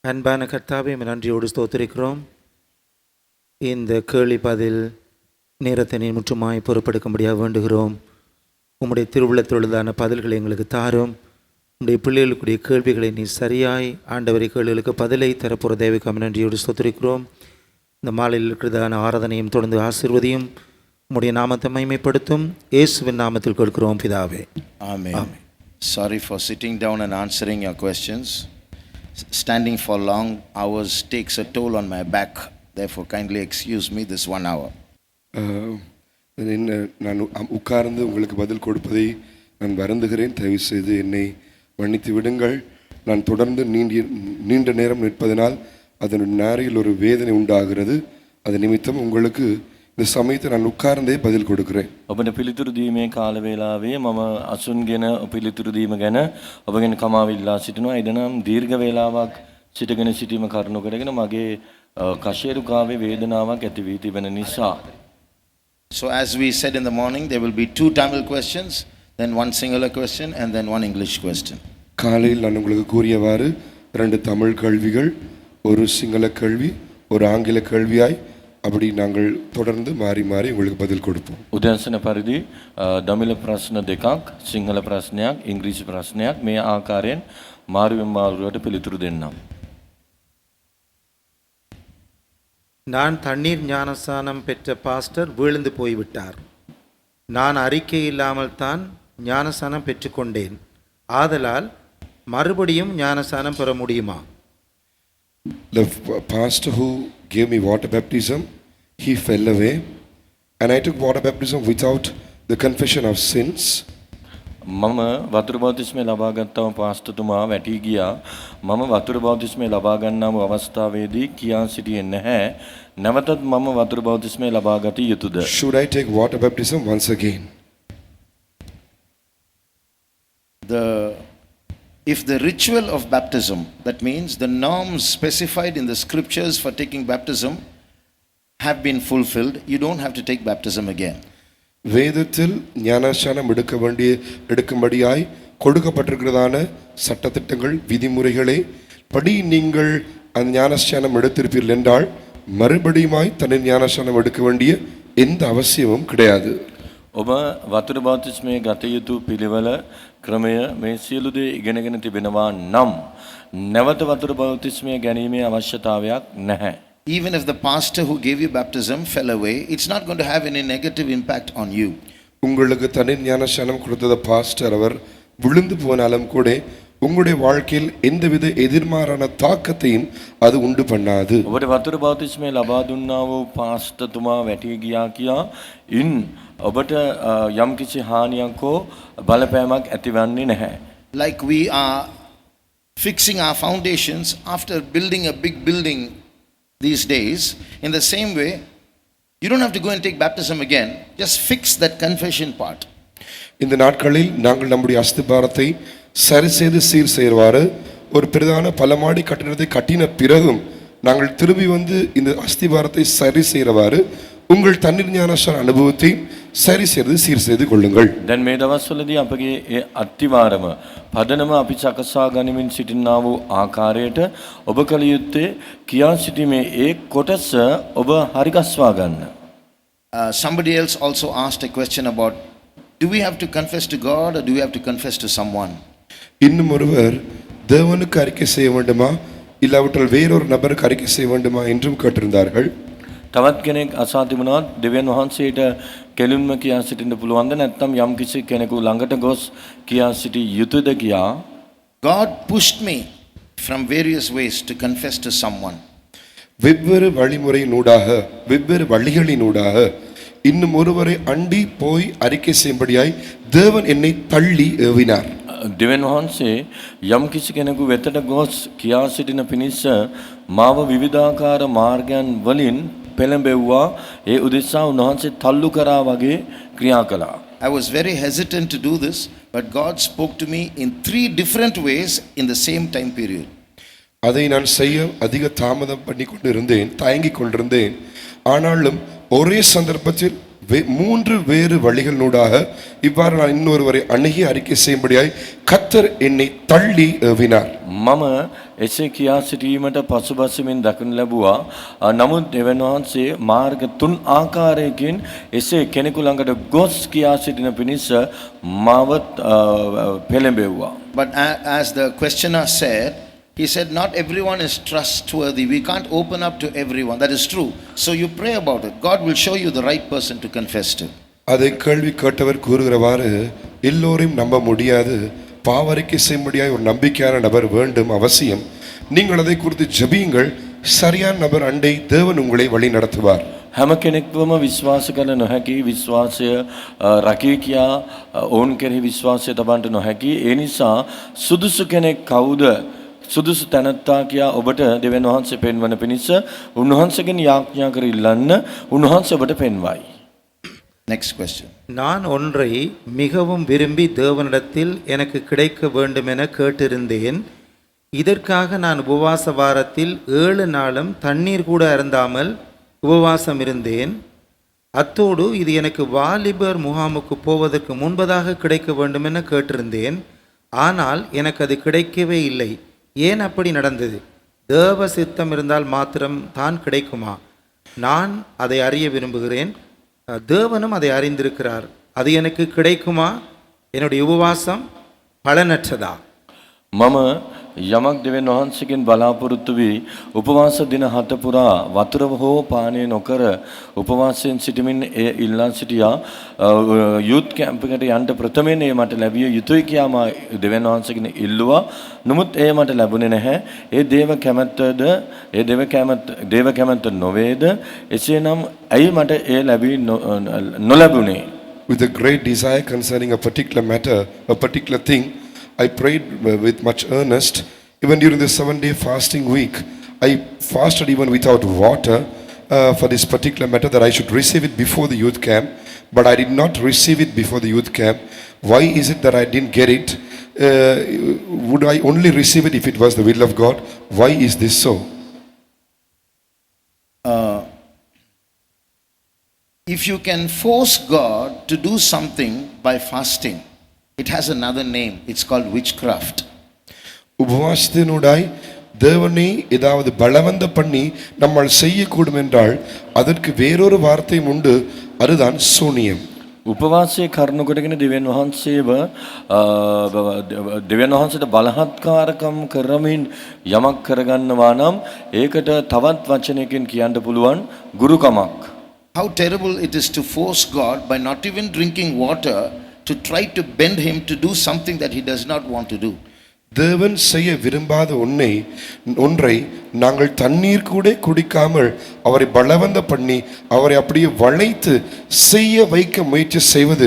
அன்பான கர்த்தாவே, நன்றியோடு ஸ்தோத்திரிக்கிறோம். இந்த கேள்வி பதில் நேரத்தினை முற்றுமாய் பொறுப்பெடுக்கும்படியாக வேண்டுகிறோம். உம்முடைய திருவுள்ளத்தொழுதான பதில்களை எங்களுக்கு தாரும். உம்முடைய பிள்ளைகளுக்குரிய கேள்விகளை நீ சரியாய் ஆண்டவரை கேள்விகளுக்கு பதிலை தரப்புற தேவைக்காம நன்றியோடு ஸ்தோத்திரிக்கிறோம். இந்த மாலையில் இருக்கிறதான ஆராதனையும் தொடர்ந்து ஆசீர்வதியும். உம்முடைய நாமத்தை மகிமைப்படுத்தும். இயேசுவின் நாமத்தில் கொடுக்கிறோம் பிதாவே. Amen. Sorry for sitting down and answering your questions. Standing for long hours takes a toll on my back. Therefore, kindly excuse me this 1 hour. நான் உட்கார்ந்து உங்களுக்கு பதில் கொடுப்பதை நான் வருந்துகிறேன். தயவு செய்து என்னை மன்னித்து விடுங்கள். நான் தொடர்ந்து நீண்ட நேரம் நிற்பதனால் அதன் நாரையில் ஒரு வேதனை உண்டாகிறது. அது நிமித்தம் உங்களுக்கு இந்த சமயத்தை நான் உட்கார்ந்தே பதில் கொடுக்கிறேன். ඔබට පිළිතුරු දීමේ කාල වේලාවේ මම අසුන්ගෙන පිළිතුරු දීම ගැන ඔබගෙන් කමාවිල්ලා සිටිනවා. එදනම් දීර්ඝ වේලාවක් සිටගෙන සිටීම කරුණු කරගෙන මගේ කෂේරුකාවේ වේදනාවක් ඇති වී තිබෙන නිසා. So as we said in the morning, there will be 2 Tamil questions, then 1 Sinhala question and then 1 English question. காலையில் நான் உங்களுக்கு கூறியவாறு 2 தமிழ் கேள்விகள், ஒரு சிங்கள கேள்வி, ஒரு ஆங்கில கேள்வியாய் அப்படி நாங்கள் தொடர்ந்து மாறி மாறி உங்களுக்கு பதில் கொடுப்போம். උදැසන පරිදි දමිළ ප්‍රශ්න දෙකක්, සිංහල ප්‍රශ්නයක්, ඉංග්‍රීසි ප්‍රශ්නයක් මේ ආකාරයෙන් මාරුවෙන් මාරුවට පිළිතුරු දෙන්නම්. நான் தண்ணீர் ஞானசானம் பெற்ற பாஸ்டர் விழுந்து போய்விட்டார். நான் அறிக்கை இல்லாமல் தான் ஞானசானம் பெற்றுக்கொண்டேன். ஆதலால் மறுபடியும் ஞானசானம் பெற முடியுமா? The pastor who gave me water baptism, he fell away, and I took water baptism without the confession of sins. මම වතුර බෞතිස්මය ලබා ගත්තම පාස්ටර්තුමා වැටී ගියා. මම වතුර බෞතිස්මය ලබා ගන්නා වූ අවස්ථාවේදී කියා සිටියේ නැහැ. නැවතත් මම වතුර බෞතිස්මය ලබා ගත යුතුද? Should I take water baptism once again? If the ritual of baptism, that means the norms specified in the scriptures for taking baptism, have been fulfilled, you don't have to take baptism again. வேதத்தில் ஞானஸ்நானம் எடுக்கும்படியாய் கொடுக்கப்பட்டிருக்கிறதான சட்டத்திட்டங்கள் விதிமுறைகளை படி நீங்கள் அந்த ஞானஸ்நானம் எடுத்திருப்பீர்கள் என்றால் மறுபடியுமாய் தன்னை ஞானஸ்நானம் எடுக்க வேண்டிய எந்த அவசியமும் கிடையாது. ඔබ වතුර බෞතිස්මය ගත යුතු පිළිවෙල ක්‍රමය මේ සියලු දේ ඉගෙනගෙන තිබෙනවා නම් නැවත වතුර බෞතිස්මය ගැනීමේ අවශ්‍යතාවයක් නැහැ. Even if the pastor who gave you baptism fell away, it's not going to have any negative impact on you. உங்களுக்கு தனி ஞானஸ்நானம் கொடுத்த பாஸ்டர் அவர் விழுந்து போனாலும் கூட உங்களுடைய வாழ்க்கையில் எந்தவித எதிர்மாறான தாக்கத்தையும் அது உண்டு பண்ணாது. ඔබට වතුර බෞතිස්මය ලබා දුන්නා වූ පාස්ටර්තුමා වැටී ගියා කියා ඉන් ඔබට යම්කිසි හානියක් හෝ බලපෑමක් ඇතිවන්නේ නැහැ. Like we are fixing our foundations after building a big building these days, in the same way, you don't have to go and take baptism again. Just fix that confession part. இந்த நாட்களில் நாங்கள் நம்முடைய அஸ்திபாரத்தை சரி செய்து சீர் செய்வாறு ஒரு பிரதான பலமாடி கட்டிடத்தை கட்டின பிறகும் நாங்கள் திரும்பி வந்து இந்த அஸ்திபாரத்தை சரி செய்கிறவாறு உங்கள் தண்ணீர் ஞானஸ்நான அனுபவத்தை சரி செய்து சீர் செய்து கொள்ளுங்கள். දැන් මේ දවස්වලදී අපගේ ඒ අත්තිවාරම පදනම අපි සකසා ගනිමින් සිටිනා වූ ආකාරයට ඔබ කල යුත්තේ කියා සිටීමේ ඒ කොටස ඔබ හරිගස්වා ගන්න. Somebody else also asked a question about, do we have to confess to God or do we have to confess to someone? இன்னும் ஒருவர் தேவனுக்கு அறிக்கை செய்ய வேண்டுமா இல்லாவிட்டால் வேறொரு நபருக்கு அறிக்கை செய்ய வேண்டுமா என்றும் கேட்டிருந்தார்கள். තවත් කෙනෙක් අසා තිබුණා දෙවියන් වහන්සේට කෙලින්ම කියා සිටින්න පුළුවන්ද නැත්නම් යම් කිසි කෙනෙකු ළඟට ගොස් කියා සිටිය යුතුද කියා. God pushed me from various ways to confess to someone. வெவ்வேறு வழிமுறையினூடாக வெவ்வேறு வழிகளினூடாக இன்னும் ஒருவரை அண்டி போய் அறிக்கை செய்யும்படியாய் தேவன் என்னை தள்ளி ஏவினார். දෙවියන් වහන්සේ යම් කිසි කෙනෙකු වෙතට ගොස් කියා සිටින පිණිස මාව විවිධාකාර මාර්ගයන් වලින් පෙළඹෙව්වා. ඒ උදෙසා උන්වහන්සේ තල්ලු කරා වගේ ක්‍රියා කළා. I was very hesitant to do this, but God spoke to me in 3 different ways in the same time period. அதை நான் செய்ய அதிக தாமதம் பண்ணி கொண்டிருந்தேன், தயங்கி கொண்டிருந்தேன். ஆனாலும் ஒரே சந்தர்ப்பத்தில் 3 வேறு வழிகளினூடாக இவ்வாறு நான் இன்னொருவரை அணுகி அறிக்கை செய்யும்படியாய் கர்த்தர் என்னை தள்ளி ஏவினார். මම එසේ කියා සිටීමට පසුබසිමින් දකිනු ලැබුවා. නමුත් දෙවියන් වහන්සේ මාර්ග තුන් ආකාරයකින් එසේ කෙනෙකු ළඟට ගොස් කියා සිටින පිණිස මාව පෙළඹෙව්වා. But as the questioner said, he said, not everyone is trustworthy. We can't open up to everyone. That is true. So you pray about it. God will show you the right person to confess to. அதை கேள்வி கேட்டவர் கூறுகிறவாறு, எல்லோரையும் நம்ப முடியாது, பாவரிக்கை செய்யும்படியாய் ஒரு நம்பிக்கையான நபர் வேண்டும், அவசியம். நீங்கள் அதை குறித்து ஜெபியுங்கள். சரியான நபர் அண்டை தேவன் உங்களை வழி நடத்துவார். හැම කෙනෙක්වම විශ්වාස කළ නොහැකි, විශ්වාසය රකී කියා ඔවුන් කෙරෙහි විශ්වාසය තබන්නට නොහැකි. ඒ නිසා සුදුසු කෙනෙක් කවුද, සුදුසු තැනැත්තා කියා ඔබට දෙවියන් වහන්සේ පෙන්වන පිණිස උන්වහන්සේගෙන් යාඥා කර ඉල්ලන්න. උන්වහන්සේ ඔබට පෙන්වයි. Next question. நான் ஒன்றை மிகவும் விரும்பி தேவனிடத்தில் எனக்கு கிடைக்க வேண்டுமென கேட்டிருந்தேன். இதற்காக நான் உபவாச வாரத்தில் 7 நாளும் தண்ணீர் கூட அருந்தாமல் உபவாசம் இருந்தேன். அத்தோடு இது எனக்கு வாலிபர் முகாமுக்கு போவதற்கு முன்பதாக கிடைக்க வேண்டுமென கேட்டிருந்தேன். ஆனால் எனக்கு அது கிடைக்கவே இல்லை. ஏன் அப்படி நடந்தது? தேவ சித்தம் இருந்தால் மாத்திரம் தான் கிடைக்குமா? நான் அதை அறிய விரும்புகிறேன். தேவனும் அதை அறிந்திருக்கிறார். அது எனக்கு கிடைக்குமா? என்னுடைய உபவாசம் பலனற்றதா? මම යමක් දෙවියන් වහන්සේගෙන් බලාපොරොත්තු වී උපවාස දින 7 පුරා වතුර හෝ පානය නොකර උපවාසයෙන් සිටමින් එය ඉල්ලා සිටියා. යූත් කැම්ප් එකට යන්න ප්‍රථමයෙන් ඒ මට ලැබිය යුතුයි කියා මා දෙවියන් වහන්සේගෙන් ඉල්ලුවා. නමුත් එය මට ලැබුණේ නැහැ. ඒ දේව කැමැත්තද, ඒ දේව කැමැත්ත නොවේද? එසේනම් ඇයි මට එය ලැබී නොලැබුණේ? With a great desire concerning a particular matter, a particular thing, I prayed with much earnest. Even during the 7-day fasting week, I fasted even without water for this particular matter, that I should receive it before the youth camp. But I did not receive it before the youth camp. Why is it that I didn't get it? Would I only receive it if it was the will of God? Why is this so? If you can force God to do something by fasting, it has another name. It's called witchcraft. உபவாசத்தினூடாய் தேவனை ஏதாவது பலவந்த பண்ணி நம்மால் செய்யக்கூடும் என்றால் அதற்கு வேறொரு வார்த்தையும் உண்டு, அதுதான் சூனியம். උපවාසයේ කරුණු කොටගෙන දෙවියන් වහන්සේව දෙවියන් වහන්සේට බලහත්කාරකම් කරමින් යමක් කරගන්නවා නම් ඒකට තවත් වචනයකින් කියන්න පුළුවන් ගුරුකමක්. How terrible it is to force God by not even drinking water to try to bend him to do something that he does not want to do. தேவன் செய்ய விரும்பாத ஒன்றை நாங்கள் தண்ணீர் கூட குடிக்காமல் அவரை பலவந்த பண்ணி அவரை அப்படியே வளைத்து செய்ய வைக்க முயற்சி செய்வது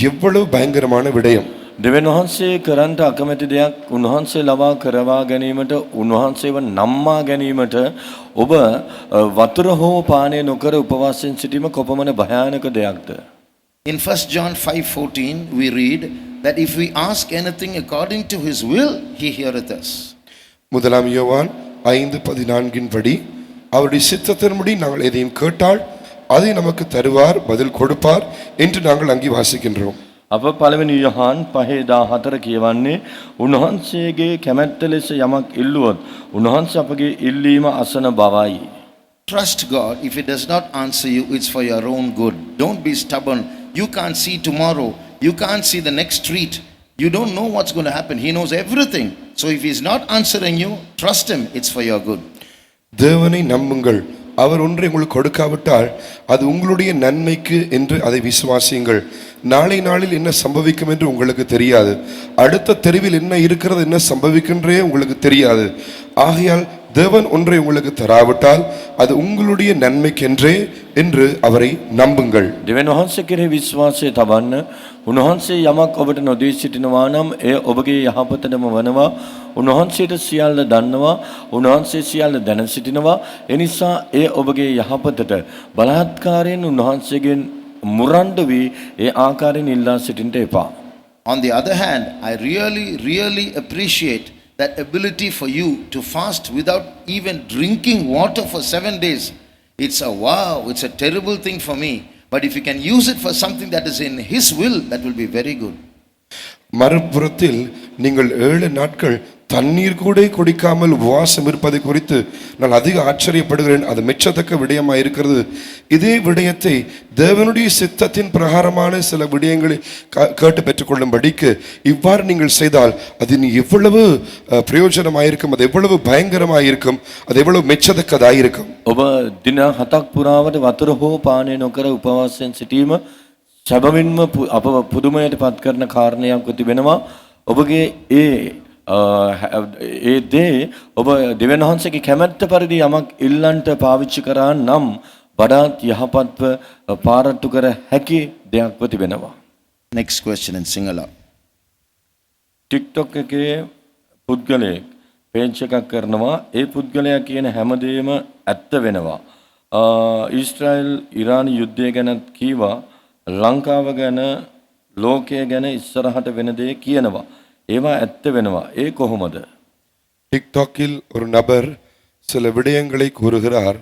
எவ்வளவு பயங்கரமான விடயம். දෙවියන් වහන්සේ කරන්ට අකමැති දෙයක් උන්වහන්සේ ලවා කරවා ගැනීමට, උන්වහන්සේව නම්මා ගැනීමට ඔබ වතුර හෝ පානය නොකර උපවාසයෙන් සිටීම කොපමණ භයානක දෙයක්ද? In 1 John 5:14 we read that if we ask anything according to his will, he heareth us. முதலாம் யோவான் 5:14 படி அவருடைய சித்தத்தின்படி நாங்கள் எதையும் கேட்டால் அதை நமக்கு தருவார், பதில் கொடுப்பார் என்று நாங்கள் அங்கே வாசிக்கின்றோம். අප පළවෙනි යොහන් 5:14 කියවන්නේ උන්වහන්සේගේ කැමැත්ත ලෙස යමක් ඉල්ලුවොත් උන්වහන්සේ අපගේ ඉල්ලීම අසන බවයි. Trust God. If he does not answer you, it's for your own good. Don't be stubborn. You can't see tomorrow. You can't see the next street. You don't know what's going to happen. He knows everything. So if he's not answering you, trust him. It's for your good. தேவனை நம்புங்கள். அவர் ஒன்றை உங்களுக்கு கொடுக்காவிட்டால் அது உங்களுடைய நன்மைக்கு என்று அதை விசுவாசியுங்கள். நாளை நாளில் என்ன சம்பவிக்கும் என்று உங்களுக்கு தெரியாது. அடுத்த தெருவில் என்ன இருக்கிறது, என்ன சம்பவிக்கின்றே உங்களுக்கு தெரியாது. ஆகையால் தேவன் ஒன்றை உங்களுக்கு தராவிட்டால் அது உங்களுடைய நன்மைக்கென்றே என்று அவரை நம்புங்கள். දෙවියන් වහන්සේ කෙරෙහි විශ්වාසය තබන්න. උන්වහන්සේ යමක් ඔබට නොදී සිටිනවා නම් එය ඔබගේ යහපතටම වනවා. උන්වහන්සේට සියල්ල දන්නවා. උන්වහන්සේ සියල්ල දැන සිටිනවා. ඒ නිසා එය ඔබගේ යහපතට බලහත්කාරයෙන් උන්වහන්සේගෙන් මුරණ්ඩ වී ඒ ආකාරයෙන් ඉල්ලා සිටින්නට එපා. On the other hand, I really appreciate that ability for you to fast without even drinking water for 7 days. It's a terrible thing for me. But if you can use it for something that is in his will, that will be very good. மறுபுறத்தில் நீங்கள் 7 நாட்கள் தண்ணீர் கூட குடிக்காமல் உபவாசம் இருப்பதை குறித்து நான் அதிக ஆச்சரியப்படுகிறேன். அது மெச்சத்தக்க விடயமாக இருக்கிறது. இதே விடயத்தை தேவனுடைய சித்தத்தின் பிரகாரமான சில விடயங்களை கேட்டு பெற்றுக்கொள்ளும்படிக்கு இவ்வாறு நீங்கள் செய்தால் அது எவ்வளவு பிரயோஜனமாயிருக்கும், அது எவ்வளவு பயங்கரமாயிருக்கும், அது எவ்வளவு மெச்சத்தக்கதாயிருக்கும். ඔබ දින 7ක් පුරාවට වතුර හෝ පානය නොකර උපවාසයෙන් සිටීම සැබවින්ම අප පුදුමයට පත් කරන කාරණයක් තිබෙනවා. ඔබගේ ඒ දේ ඔබ දෙවියන් වහන්සේගේ කැමැත්ත පරිදි යමක් ඉල්ලන්ට පාවිච්චි කරා නම් වඩාත් යහපත්ව පාරට්ටු කර හැකි දෙයක්ව තිබෙනවා. Next question in Sinhala. TikTok එකේ පුද්ගලයෙක් පේජ් එකක් කරනවා. ඒ පුද්ගලයා කියන හැමදේම ඇත්ත වෙනවා. ඊශ්‍රායල් ඉරාන යුද්ධය ගැනත් කීවා. ලංකාව ගැන ලෝකය ගැන ඉස්සරහට වෙන දේ කියනවා. ඒවා ඇත්ත වෙනවා. ඒ කොහොමද? டிக்டாக்கில் ஒரு நபர் சில விடயங்களை கூறுகிறார்.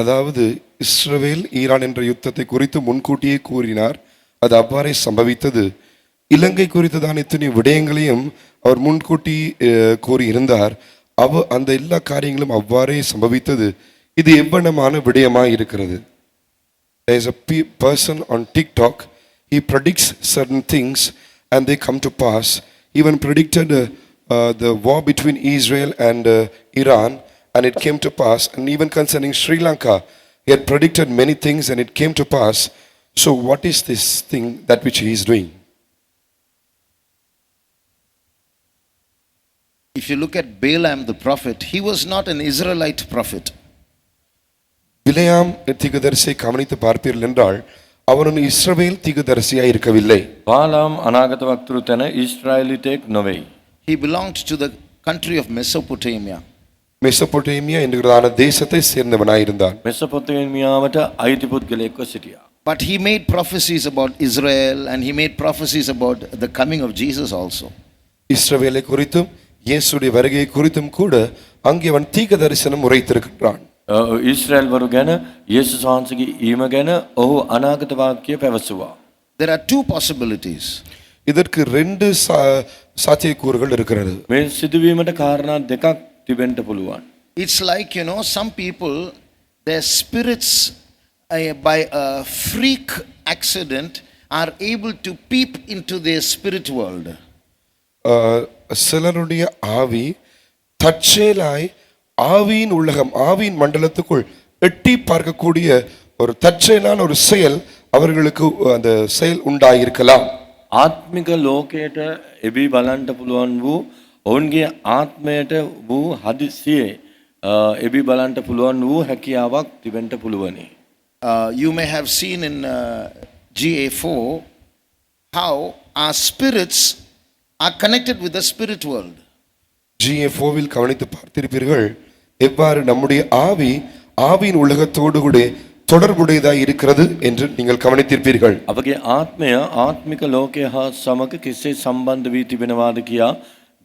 அதாவது இஸ்ரவேல் ஈரான் என்ற யுத்தத்தை குறித்து முன்கூட்டியே கூறினார். அது அவ்வாறே சம்பவித்தது. இலங்கை குறித்ததான இத்தனை விடயங்களையும் அவர் முன்கூட்டி கூறியிருந்தார். அந்த எல்லா காரியங்களும் அவ்வாறே சம்பவித்தது. இது எவ்வளமான விடயமாக இருக்கிறது. There is a person on TikTok, he predicts certain things and they come to pass. Even predicted the war between Israel and Iran and it came to pass. And even concerning Sri Lanka, he had predicted many things and it came to pass. So what is this thing that which he is doing? If you look at Balaam the prophet, he was not an Israelite prophet. பிலேயாம் தீர்க்கதரிசியை கவனித்து பார்ப்பீர்கள் என்றால் அவன் இஸ்ரவேல் தீர்க்கதரிசியாய் இருக்கவில்லை. බාලාම් අනාගත වක්තෘ තැන ඊශ්‍රායලිතෙක් නොවේ. He belonged to the country of Mesopotamia. மெசொப்பொட்டேமியா என்கிறதான தேசத்தை சேர்ந்தவனாயிருந்தான். මෙසොපොතේමියාවට අයිති පුද්ගලයෙක්ව සිටියා. But he made prophecies about Israel and he made prophecies about the coming of Jesus also. இஸ்ரவேலை குறித்தும் இயேசுடைய வருகை குறித்தும் கூட அங்கே அவன் தீர்க்க தரிசனம் உரைத்திருக்கின்றான். ඊශ්‍රායල් වරු ගැන යේසුස් වහන්සේගේ ඊම ගැන ඔහු අනාගත වාක්‍ය පැවසුවා. There are two possibilities. இதற்கு 2 சாத்தியக்கூறுகள் இருக்கிறது. මේ සිදුවීමට කාරණා දෙකක් තිබෙන්න පුළුවන්. It's like, some people, their spirits by a freak accident are able to peep into their spirit world. சிலருடைய ஆவி தற்செயலாய் ஆவியின் உலகம், ஆவியின் மண்டலத்துக்குள் எட்டி பார்க்கக்கூடிய ஒரு தற்செயலான ஒரு செயல் அவர்களுக்கு அந்த செயல் உண்டாயிருக்கலாம். ආත්මික ලෝකයට එබී බලන්න පුළුවන් වූ ඔවුන්ගේ ආත්මයට වූ හදිසියේ එබී බලන්න පුළුවන් වූ හැකියාවක් තිබෙන්න පුළුවනි. You may have seen in GA4 how our spirits are connected with the spirit world. GA4வில் கவனித்து பார்த்திருப்பீர்கள் எவ்வாறு நம்முடைய ஆவி ஆவியின் உலகத்தோடு கூட தொடர்புடையதாய் இருக்கிறது என்று நீங்கள் கவனித்திருப்பீர்கள். අපගේ ආත්මය ආත්මික ලෝකය හා සමග කෙසේ සම්බන්ධ වී තිබෙනවාද කියා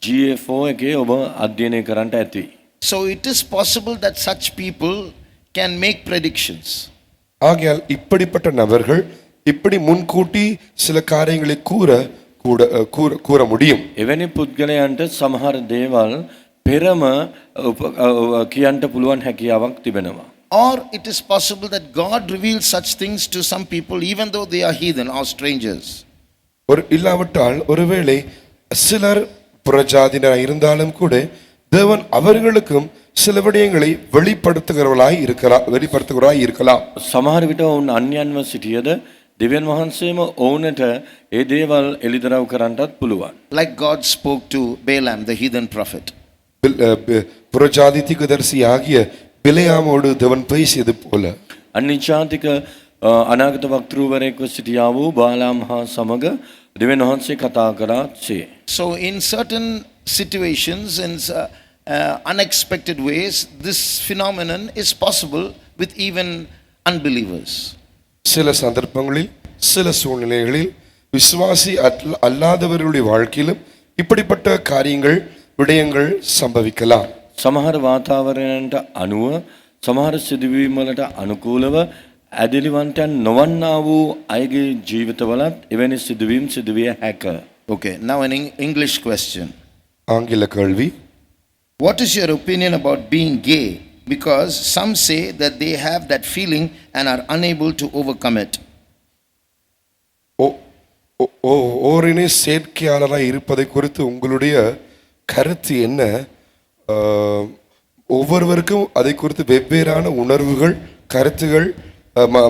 GA4 එකේ ඔබ අධ්‍යයනය කරන්නට ඇති. So it is possible that such people can make predictions. ஆகையால் இப்படிப்பட்ட நபர்கள் இப்படி முன்கூட்டி சில காரியங்களை கூற முடியும். එවැනි පුද්ගලයන්ට සමහර දේවල් පෙරම කියන්න පුළුවන් හැකියාවක් තිබෙනවා. Or it is possible that God reveals such things to some people even though they are heathen or strangers. ஒரு இல்லாவிட்டால் ஒருவேளை சிலர் புறஜாதியினர் இருந்தாலும் கூட தேவன் அவர்களுக்கும் சில விடயங்களை வெளிப்படுத்துகிறவராய் இருக்கலாம். සමහර විට ඔවුන් අන්‍යයන්ව සිටියද දෙවියන් වහන්සේම ඔවුන්ට ඒ දේවල් එළිදරව් කරන්නටත් පුළුවන්. Like God spoke to Balaam the heathen prophet. புறஜாதி தீர்க்கதரிசி ஆகிய பிலேயாமோடு தேவன் பேசியது போல අනිචාතික අනාගත වක්තෘවරයෙක්ව සිටියා වූ බාලාම් හා සමග දෙවියන් වහන්සේ කතා කරාසේ. So in certain situations, in unexpected ways, this phenomenon is possible with even unbelievers. சில சந்தர்ப்பங்களில் சில சூழ்நிலைகளில் விசுவாசி அல்லாதவர்களுடைய வாழ்க்கையிலும் இப்படிப்பட்ட காரியங்கள் விடயங்கள் சம்பவிக்கலாம். සමහර වාතාවරණයන්ට අනුව සමහර සිදුවීම් වලට අනුකූලව ඇදලිවන්තයන් නොවන්නා වූ අයගේ ජීවිතවලත් එවැනි සිදුවීම් සිදුවිය හැක. Okay, now an English question. ஆங்கில கேள்வி. What is your opinion about being gay? Because some say that they have that feeling and are unable to overcome it. ஓரினை சேர்க்கையாளராக இருப்பதை குறித்து உங்களுடைய கருத்து என்ன? ஒவ்வொருவருக்கும் அதை குறித்து வெவ்வேறான உணர்வுகள், கருத்துகள்,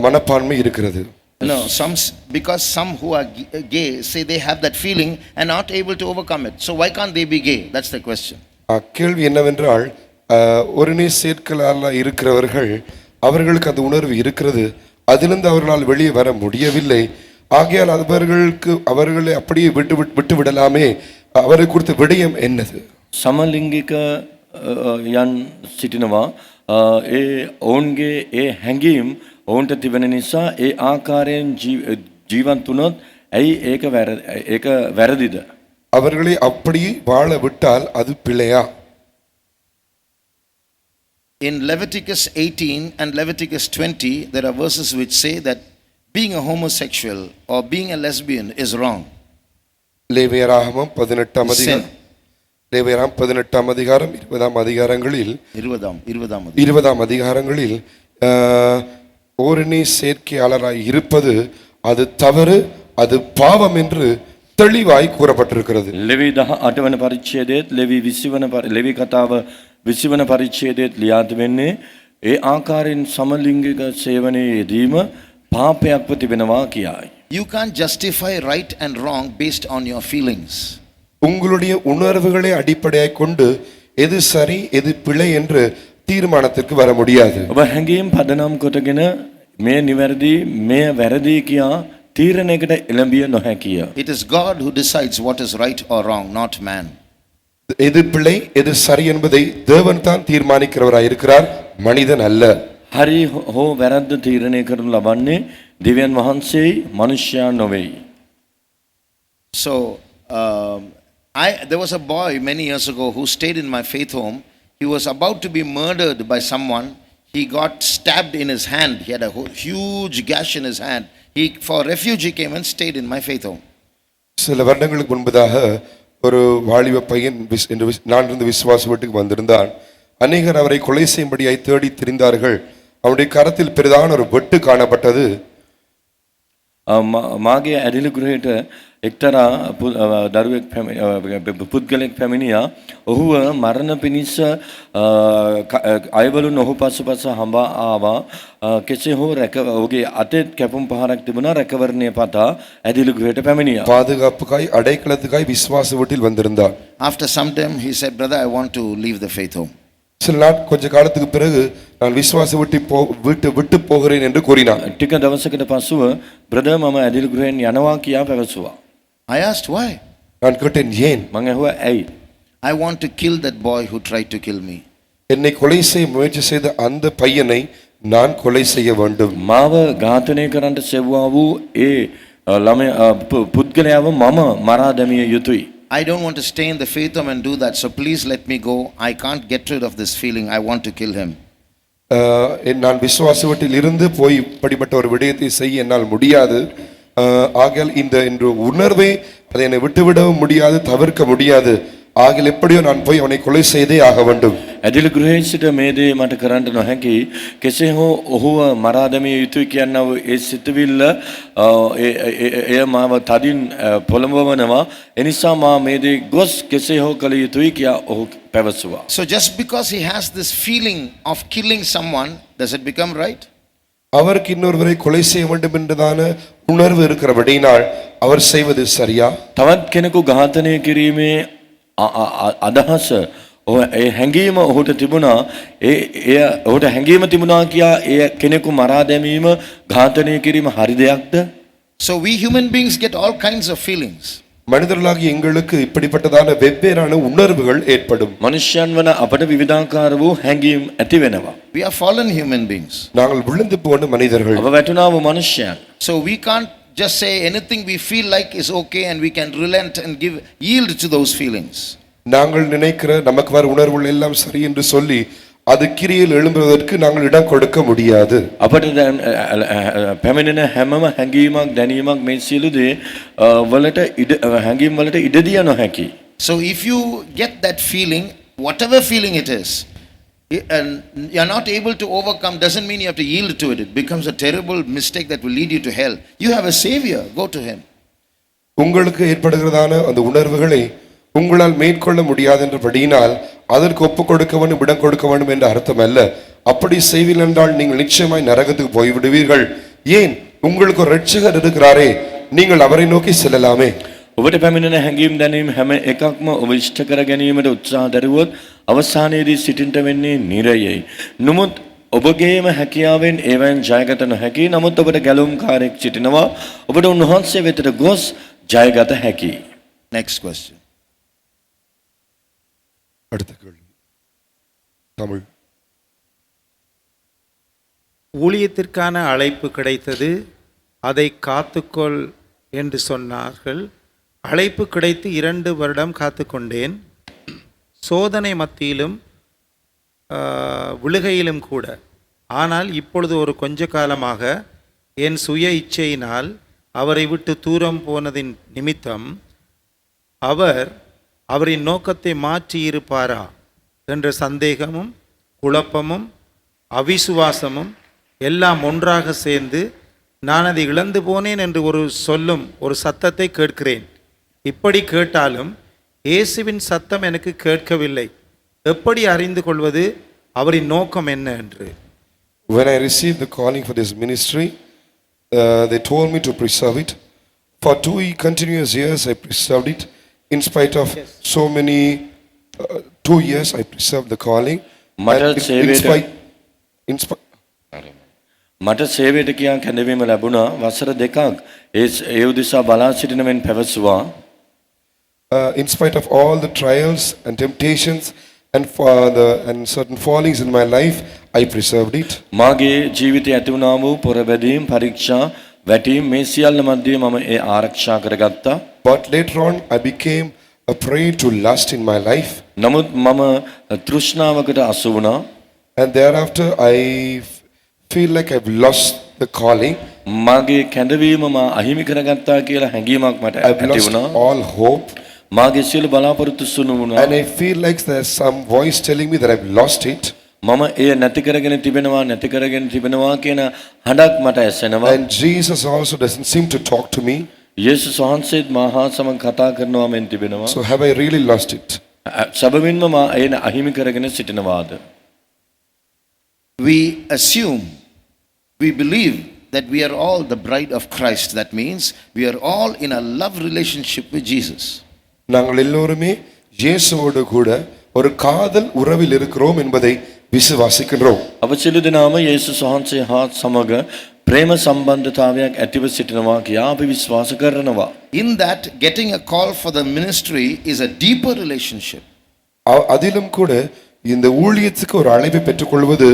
மனப்பான்மை இருக்கிறது. No, because some who are gay say they have that feeling and not able to overcome it. So why can't they be gay? That's the question. கேள்வி என்னவென்றால், ஒருனை சேர்க்கையாளராக இருக்கிறவர்கள் அவர்களுக்கு அந்த உணர்வு இருக்கிறது, அதிலிருந்து அவர்களால் வெளியே வர முடியவில்லை. ஆகையால் அவர்களை அப்படியே விட்டு விடலாமே. அவரை குறித்த விடயம் என்னது? සමලිංගික යන් සිටිනවා ඒ ඔවුන්ගේ ඒ හැඟීම් ඔවුන්ට තිබෙන නිසා ඒ ආකාරයෙන් ජීවත් වුණොත් ඇයි ඒක වැරදිද? அவர்களை அப்படி வாழ விட்டால் அது பிழையா? In Leviticus 18 and Leviticus 20 there are verses which say that being a homosexual or being a lesbian is wrong. லேவியராகமம் 18ஆம் அதிகாரம், லேவியராகமம் 18ஆம் அதிகாரம் 20ஆம் அதிகாரங்களில் 20ஆம் அதிகாரங்களில் ஓரினை சேர்க்கையாளராய் இருப்பது அது தவறு, அது பாவம் என்று தெளிவாய் கூறப்பட்டிருக்கிறது. ලෙවි 18 වන පරිච්ඡේදයේත් ලෙවි කතාව 20 වන පරිච්ඡේදයේත් ලියා තිබෙන්නේ ඒ ආකාරයෙන් සමලිංගික සේවනයේ යෙදීම පාපයක්ව තිබෙනවා කියයි. You can't justify right and wrong based on your feelings. உங்களுடைய உணர்வுகளை அடிப்படையாக கொண்டு எது சரி எது பிழை என்று தீர்மானத்திற்கு வர முடியாது. ඔබ හැඟීම් පදනම් කොටගෙන මේ නිවැරදි මේ වැරදි කියා තීරණයකට එළඹිය නොහැකිය. It is God who decides what is right or wrong, not man. எது பிழை எது சரி என்பதை தேவன் தான் தீர்மானிக்கிறவராய் இருக்கிறார், மனிதன் அல்ல. හරි හෝ වැරද්ද තීරණය කරනු ලබන්නේ දෙවියන් වහන්සේයි මනුෂ්‍යයා නොවේයි. So there was a boy many years ago who stayed in my faith home. He was about to be murdered by someone. He got stabbed in his hand. He had a huge gash in his hand. For refuge he came and stayed in my faith home. சில வருடங்களுக்கு முன்பதாக ஒரு வாலிப பையன் நான் இருந்த விசுவாச வீட்டுக்கு வந்திருந்தான். அநேகர் அவரை கொலை செய்யும்படியாய் தேடி திரிந்தார்கள். அவனுடைய கரத்தில் பெரிதான ஒரு வெட்டு காணப்பட்டது. මාගේ ඇදිලි ගෘහයට එක්තරා දරුවෙක් පුද්ගලෙක් පැමිණියා. ඔහුව මරණ පිණිස අයවලුන් ඔහු පසුපස හඹා ආවා. කෙසේ හෝ ඔහුගේ අතේ කැපුම් පහරක් තිබුණා. රැකවරණය පතා ඇදිලි ගෘහයට පැමිණියා. பாதுகாப்புக்காய் அடைக்கலத்துக்காய் விசுவாச வீட்டில் வந்திருந்தார். After some time he said, "Brother, I want to leave the faith home." சில கொஞ்ச காலத்துக்கு பிறகு நான் விசுவாச விட்டு போகிறேன் என்று கூறினார். ටික දවසකට පසුව බ්‍රදර් මම ඇදිලි ගෘහයෙන් යනවා කියා පැවසුවා. I asked why. நான் கேட்டேன் ஏன்? මම ඇහුවා ඇයි? I want to kill that boy who tried to kill me. என்னை கொலை செய்ய முயற்சி செய்த அந்த பையனை நான் கொலை செய்ய வேண்டும். මාව ඝාතනය කරන්නට සෙව්වා වූ ඒ ළමයා පුද්ගලයාව මම මරා දැමිය යුතුයි. I don't want to stay in the faith home and do that, so please let me go. I can't get rid of this feeling. I want to kill him. நான் விசுவாச வீட்டில் இருந்து போய் இப்படிப்பட்ட ஒரு விடயத்தை செய்ய என்னால் முடியாது. ஆகையால் இந்த உணர்வை அதை என்னை விட்டுவிடவும் முடியாது, தவிர்க்க முடியாது. ஆகில் எப்படியோ நான் போய் அவனை கொலை செய்தே ஆக வேண்டும். ඇදිලි ගෘහයේ සිට මේ දේ මට කරන්න නොහැකි. කෙසේ හෝ ඔහුව මරා දැමිය යුතුයි කියනව ඒ සිතවිල්ල එය මාව තදින් පොළඹවනවා. එනිසා මා මේ දේ ගොස් කෙසේ හෝ කළ යුතුයි කියා ඔහු පැවසුවා. So just because he has this feeling of killing someone, does it become right? அவருக்கு இன்னொருவரை கொலை செய்ய வேண்டும் என்றதான உணர்வு இருக்கிறபடினால் அவர் செய்வது சரியா? තවත් කෙනෙකු ඝාතනය කිරීමේ අදහස ඒ හැඟීම ඔහුට තිබුණා. එය ඔහුට හැඟීම තිබුණා කියා ඒ කෙනෙකු මරා දැමීම ඝාතනය කිරීම හරි දෙයක්ද? So we human beings get all kinds of feelings. மனிதர்களாகி எங்களுக்கு இப்படிப்பட்டதான வெவ்வேறான உணர்வுகள் ஏற்படும். மனுஷයන් වන අපට විවිධාකාර වූ හැඟීම් ඇති වෙනවා. We are fallen human beings. நாங்கள் விழுந்து போன மனிதர்கள். අප වැටුණා වූ මනුෂ්‍යයන්. So we can't just say anything we feel like is okay and we can relent and yield to those feelings. நாங்கள் நினைக்கிற நமக்கு வர உணர்வுகள் எல்லாம் சரி என்று சொல்லி அது கிரியில் எழும்புவதற்கு நாங்கள் இடம் கொடுக்க முடியாது. අපට දැන් පැමිණෙන හැමම හැඟීමක් දැනීමක් මේ සියලු දේ වලට හැඟීම් වලට ඉඩ දිය නොහැකි. So if you get that feeling, whatever feeling it is, and you're not able to overcome, doesn't mean you have to yield to it. It becomes a terrible mistake that will lead you to hell. You have a savior, go to him. உங்களுக்கு ஏற்படுகிறதான அந்த உணர்வுகளை உங்களால் மேற்கொள்ள முடியாது என்றபடியினால் அதற்கு ஒப்புக் கொடுக்க வேண்டும், இடம் கொடுக்க வேண்டும் என்ற அர்த்தம் அல்ல. அப்படி செய்வீர்கள் என்றால் நீங்கள் நிச்சயமாய் நரகத்துக்கு போய்விடுவீர்கள். ஏன்? உங்களுக்கு ஒரு இரட்சகர் இருக்கிறாரே, நீங்கள் அவரை நோக்கி செல்லலாமே. ඔබට පැමිණෙන හැඟීම් දැනීම් හැම එකක්ම ඔබ ඉෂ්ට කර ගැනීමට උත්සාහ දරුවොත් අවසානයේදී සිටින්ට වෙන්නේ නිරයයි. නමුත් ඔබගේම හැකියාවෙන් ඒවෙන් ජයගත නොහැකි. නමුත් ඔබට ගැලුම්කාරයෙක් සිටිනවා. ඔබට උන්වහන්සේ වෙතට ගොස් ජයගත හැකි. Next question. அடுத்த கேள்வி தமிழ். ஊழியத்திற்கான அழைப்பு கிடைத்தது, அதை காத்துக்கொள் என்று சொன்னார்கள். அழைப்பு கிடைத்து 2 வருடம் காத்துக்கொண்டேன். சோதனை மத்தியிலும் விழுகையிலும் கூட. ஆனால் இப்பொழுது ஒரு கொஞ்ச காலமாக என் சுய இச்சையினால் அவரை விட்டு தூரம் போனதின் நிமித்தம் அவரின் நோக்கத்தை மாற்றியிருப்பாரா என்ற சந்தேகமும் குழப்பமும் அவிசுவாசமும் எல்லாம் ஒன்றாக சேர்ந்து நான் அதை இழந்து போனேன் என்று ஒரு சத்தத்தை கேட்கிறேன். இப்படி கேட்டாலும் இயேசுவின் சத்தம் எனக்கு கேட்கவில்லை. எப்படி அறிந்து கொள்வது அவரின் நோக்கம் என்ன என்று? When I received the calling for this ministry, they told me to preserve it. For 2 continuous years I preserved it. In spite of so many 2 years I preserved the calling. මට සේවයට කියා කැඳවීම ලැබුණා. වසර 2ක් ඒ උදෙසා බලා සිටින මෙන් පැවසුවා. In spite of all the trials and temptations and certain fallings in my life, I preserved it. මාගේ ජීවිතයේ ඇති වුණා වූ පොරබැදීම් පරීක්ෂා වැටීම් මේ සියල්ල මැද්දේ මම ඒ ආරක්ෂා කරගත්තා. But later on I became a prey to lust in my life. නමුත් මම තෘෂ්ණාවකට අසු වුණා. And thereafter I feel like I've lost the calling. මාගේ කැඳවීම මා අහිමි කරගත්තා කියලා හැඟීමක් මට I've ඇති lost වුණා. all hope. මාගේ සියලු බලාපොරොත්තු සුණු වුණා. And I feel like there's some voice telling me that I've lost it. මම එය නැති කරගෙන තිබෙනවා කියන හඬක් මට ඇසෙනවා. And Jesus also doesn't seem to talk to me. යේසුස් වහන්සේත් මා හා සමග කතා කරනවා මෙන් තිබෙනවා. So have I really lost it? සැබවින්ම මා එය අහිමි කරගෙන සිටිනවාද? We believe that we are all the bride of Christ. That means we are all in a love relationship with Jesus. நாங்கள் எல்லோருமே இயேசுவோடு கூட ஒரு காதல் உறவில் இருக்கிறோம் என்பதை விசுவாசிக்கின்றோம். අප සියලු දෙනාම යේසුස් වහන්සේ හා සමග ප්‍රේම සම්බන්ධතාවයක් ඇතිව සිටිනවා කියා අපි විශ්වාස කරනවා. In that, getting a call for the ministry is a deeper relationship. அதிலும் கூட இந்த ஊழியத்துக்கு ஒரு அழைப்பை பெற்றுக்கொள்வது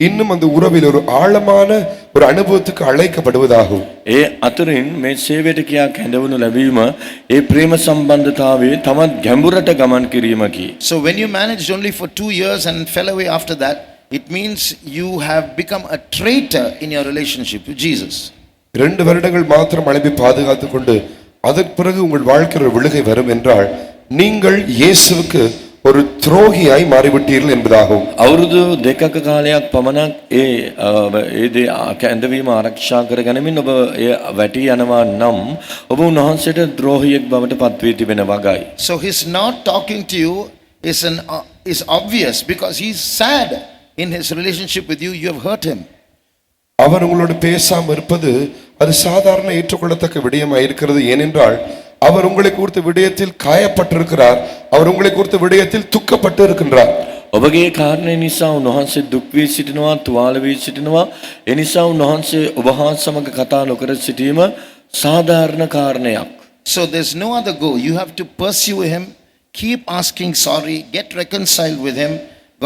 இன்னும் அந்த உறவில் ஒரு ஆழமான ஒரு அனுபவத்துக்கு அழைக்கப்படுவதாகும். ඒ අතරින් මේ සේවයට කියා කැඳවනු ලැබීම ඒ ප්‍රේම සම්බන්ධතාවයේ තමත් ගැඹුරට ගමන් කිරීමකි. So when you managed only for 2 years and fell away after that, it means you have become a traitor in your relationship with Jesus. 2 வருடங்கள் மாத்திரம் அழைப்பை பாதுகாத்துக் கொண்டு அதற்கு பிறகு உங்கள் வாழ்க்கையில் ஒரு விழுகை வரும் என்றால் நீங்கள் இயேசுவுக்கு ஒரு துரோகியாய் மாறிவிட்டீர்கள் என்பதாகும். අවුරුදු 2ක කාලයක් පමණක් ඒ කැඳවීම ආරක්ෂා කරගැනීමෙන් ඔබ ඒ වැටි යනවා නම් ඔබ උන්වහන්සේට ද්‍රෝහියෙක් බවට පත්වී තිබෙන වගයි. So he's not talking to you is obvious because he's sad in his relationship with you. You have hurt him. அவர் உங்களோடு பேசாமல் இருப்பது அது சாதாரண ஏற்றுக்கொள்ளத்தக்க விடயமாக இருக்கிறது. ஏனென்றால் அவர் உங்களை குறித்த விடயத்தில் காயப்பட்டிருக்கிறார். அவர் உங்களை குறித்த விடயத்தில் துக்கப்பட்டு இருக்கின்றார். ඔබගේ කාරණේ නිසා උන්වහන්සේ දුක් වී සිටිනවා, තුවාල වී සිටිනවා. ඒ නිසා උන්වහන්සේ ඔබ හා සමග කතා නොකර සිටීම සාධාරණ කාරණයක්. So there's no other go. You have to pursue him, keep asking sorry, get reconciled with him.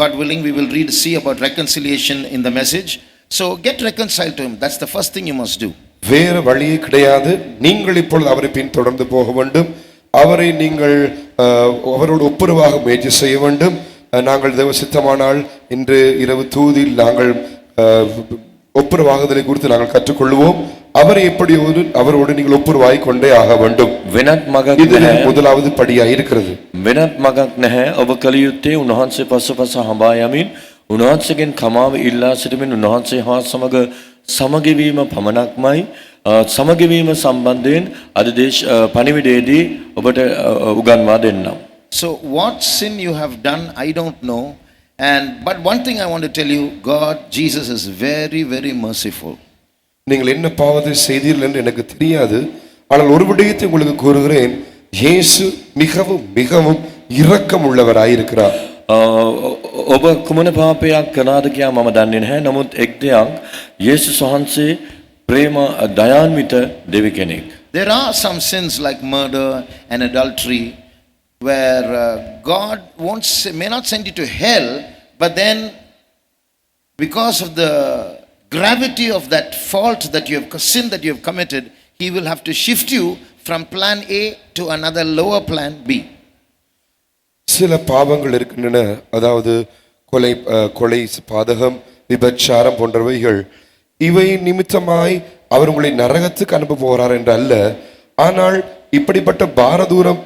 God willing, we will see about reconciliation in the message. So get reconciled to him. That's the first thing you must do. வேறு வழியே கிடையாது. நீங்கள் இப்பொழுது அவரை பின்தொடர்ந்து போக வேண்டும். அவரை நீங்கள் அவரோடு ஒப்புரவாக முயற்சி செய்ய வேண்டும். நாங்கள் தேவ சித்தமானால் இன்று இரவு தூதில் நாங்கள் ஒப்புரவாகுதலை குறித்து நாங்கள் கற்றுக்கொள்வோம். அவரை எப்படி அவரோடு நீங்கள் ஒப்புரவாய் கொண்டே ஆக வேண்டும். වෙනත් මගක් இது නැහැ. முதலாவது படியா இருக்கிறது. වෙනත් මගක් නැහැ. ඔබ කල යුත්තේ උන්වහන්සේ පසුපස හඹා යමින් උන්වහන්සේගෙන් කමාව ඉල්ලා සිටමින් උන්වහන්සේ හා සමග සමගවීම පමණක්මයි. සමගවීම සම්බන්ධයෙන් අද පණිවිඩයේදී ඔබට උගන්වා දෙන්නම්. So what sin you have done, I don't know. But one thing I want to tell you, God, Jesus is very, very merciful. நீங்கள் என்ன பாவத்தை செய்தீர்கள் என்று எனக்கு தெரியாது. ஆனால் ஒரு விடயத்தை உங்களுக்கு கூறுகிறேன், இயேசு மிகவும் மிகவும் இரக்கம் உள்ளவராயிருக்கிறார். ඔබ කුමන පාපයක් කළාද කියා මම දන්නේ නැහැ. නමුත් එක් දෙයක්, යේසුස් වහන්සේ ප්‍රේම දයාන්විත දෙවි කෙනෙක්. There are some sins like murder and adultery where God may not send you to hell, but then because of the gravity of that fault that you have sin that you have committed, he will have to shift you from plan A to another lower plan B. சில பாவங்கள் இருக்கின்றன, அதாவது கொலை, பாதகம், விபச்சாரம் போன்றவைகள். இவை நிமித்தமாய் அவர் உங்களை நரகத்துக்கு அனுப்ப போகிறார் என்று அல்ல. ஆனால் இப்படிப்பட்ட பாரதூரம்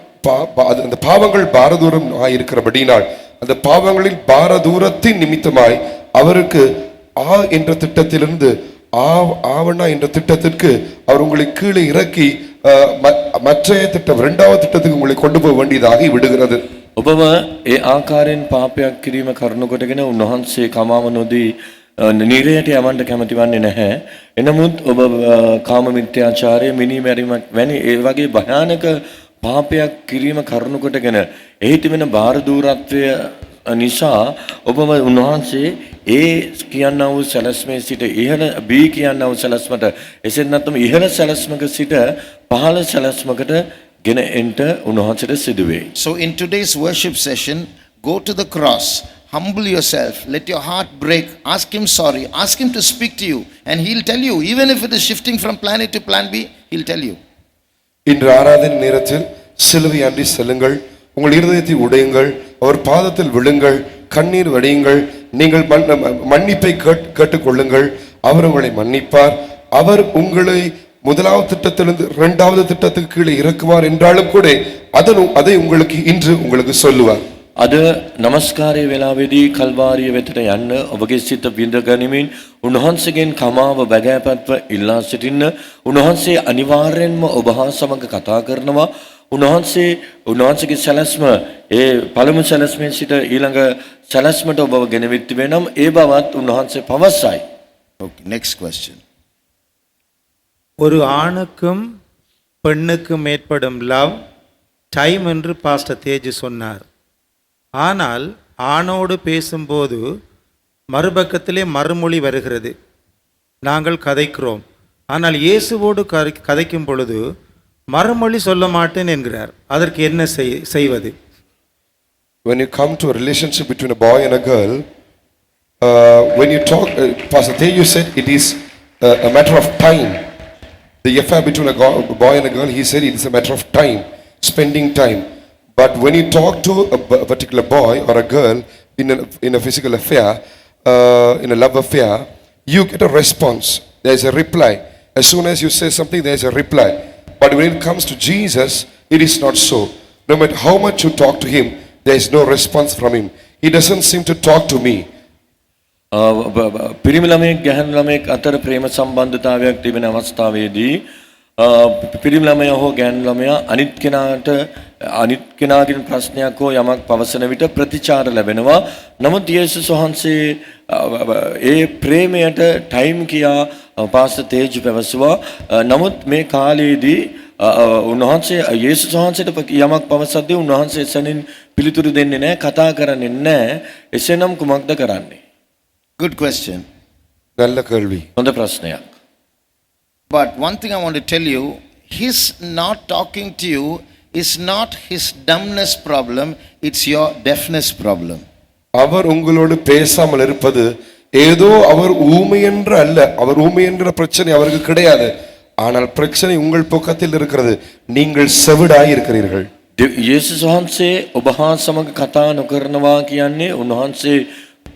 அந்த பாவங்கள் பாரதூரம் இருக்கிறபடினால் அந்த பாவங்களில் பாரதூரத்தின் நிமித்தமாய் அவருக்கு என்ற திட்டத்திலிருந்து ஆவணா என்ற திட்டத்திற்கு அவர் உங்களை கீழே இறக்கி மற்றைய திட்டம் இரண்டாவது திட்டத்துக்கு உங்களை கொண்டு போக வேண்டியதாகி விடுகிறது. ඔබව ඒ ආකාරයෙන් පාපයක් කිරීම කරුණු කොටගෙන උන්වහන්සේ කමාව නොදී නිරයට යවන්න කැමති වන්නේ නැහැ. එනමුත් ඔබ කාම මිත්‍යාචාරය, මිනීමැරීමක් වැනි ඒ වගේ භයානක පාපයක් කිරීම කරුණු කොටගෙන එහි තිබෙන බාහිර දූරත්වය නිසා ඔබව උන්වහන්සේ ඒ කියන්නා වූ සැලැස්මේ සිට ඉහළ B කියන්නා වූ සැලැස්මට, එසේත් නැත්නම් ඉහළ සැලැස්මක සිට පහළ සැලැස්මකට ගෙන එන්ට උන්වහන්සේට සිදුවේ. So in today's worship session, go to the cross, humble yourself, let your heart break, ask him sorry, ask him to speak to you, and he'll tell you, even if it is shifting from plan A to plan B, he'll tell you. இன்று ஆராதனை நேரத்தில் சிலுவை அண்டி செல்லுங்கள், உங்கள் இருதயத்தை உடையுங்கள், அவர் பாதத்தில் விழுங்கள், கண்ணீர் வடியுங்கள், நீங்கள் மன்னிப்பை கேட்டுக்கொள்ளுங்கள். அவர் உங்களை மன்னிப்பார். அவர் உங்களை முதலாவது திட்டத்திலிருந்து இரண்டாவது திட்டத்துக்கு கீழே இறக்குவார் என்றாலும் கூட அதை உங்களுக்கு இன்று உங்களுக்கு சொல்லுவார். අද නමස්කාරයේ වෙලාවේදී කල්වාරිය වෙතට යන්න ඔබගේ සිත විඳ ගනිමින් උන්වහන්සේගෙන් කමාව බැගෑපත්ව ඉල්ලා සිටින්න. උන්වහන්සේ අනිවාර්යෙන්ම ඔබ හා සමග කතා කරනවා. උන්වහන්සේගේ සැලැස්ම ඒ පළමු සැලැස්මෙන් සිට ඊළඟ සැලැස්මට ඔබව ගෙනවිත් වෙනම් ඒ බවත් උන්වහන්සේ පවසයි. Okay, next question. ஒரு ஆணுக்கும் பெண்ணுக்கும் ஏற்படும் லவ் டைம் என்று பாஸ்டர் தேஜ் சொன்னார். ஆனால் ஆணோடு பேசும்போது மறுபக்கத்திலே மறுமொழி வருகிறது, நாங்கள் கதைக்கிறோம். ஆனால் இயேசுவோடு கதைக்கும் பொழுது மறுமொழி சொல்ல மாட்டேன் என்கிறார். அதற்கு என்ன செய்வது? When you come to a relationship between a boy and a girl, when you talk, Pastor Teju said it is a matter of time. The affair between a boy and a girl, he said it is a matter of time, spending time. But when you talk to a particular boy or a girl in a physical affair, in a love affair, you get a response. There is a reply. As soon as you say something, there is a reply. But when it comes to Jesus, it is not so. No matter how much you talk to him, there is no response from him. He doesn't seem to talk to me. පිරිමි ළමයෙක් ගැහැණු ළමයෙක් අතර ප්‍රේම සම්බන්ධතාවයක් තිබෙන අවස්ථාවේදී පිරිමි ළමයා හෝ ගැහැණු ළමයා අනිත් කෙනාගෙන් ප්‍රශ්නයක් හෝ යමක් පවසන විට ප්‍රතිචාර ලැබෙනවා. නමුත් යේසුස් වහන්සේ ඒ ප්‍රේමයට ටයිම් කියා පාස්ටර් තේජ් පැවසුවා. නමුත් මේ කාලයේදී උන්වහන්සේ යේසුස් වහන්සේට යමක් පවසද්දී උන්වහන්සේ එසැනින් පිළිතුරු දෙන්නේ නැහැ, කතා කරන්නේ නැහැ. එසේනම් කුමක්ද කරන්නේ? Good question. நல்ல கேள்வி. හොඳ ප්‍රශ්නයක්. But one thing I want to tell you, his not talking to you is not his dumbness problem, it's your deafness problem. அவர் உங்களோடு பேசாமல் இருப்பது ஏதோ அவர் ஊமை என்று அல்ல. அவர் ஊமை என்ற பிரச்சனை அவருக்கு கிடையாது. ஆனால் பிரச்சனை உங்கள் பக்கத்தில் இருக்கிறது. நீங்கள் செவிடாய் இருக்கிறீர்கள். යේසුස් වහන්සේ ඔබ හා සමග කතා නොකරනවා කියන්නේ උන්වහන්සේ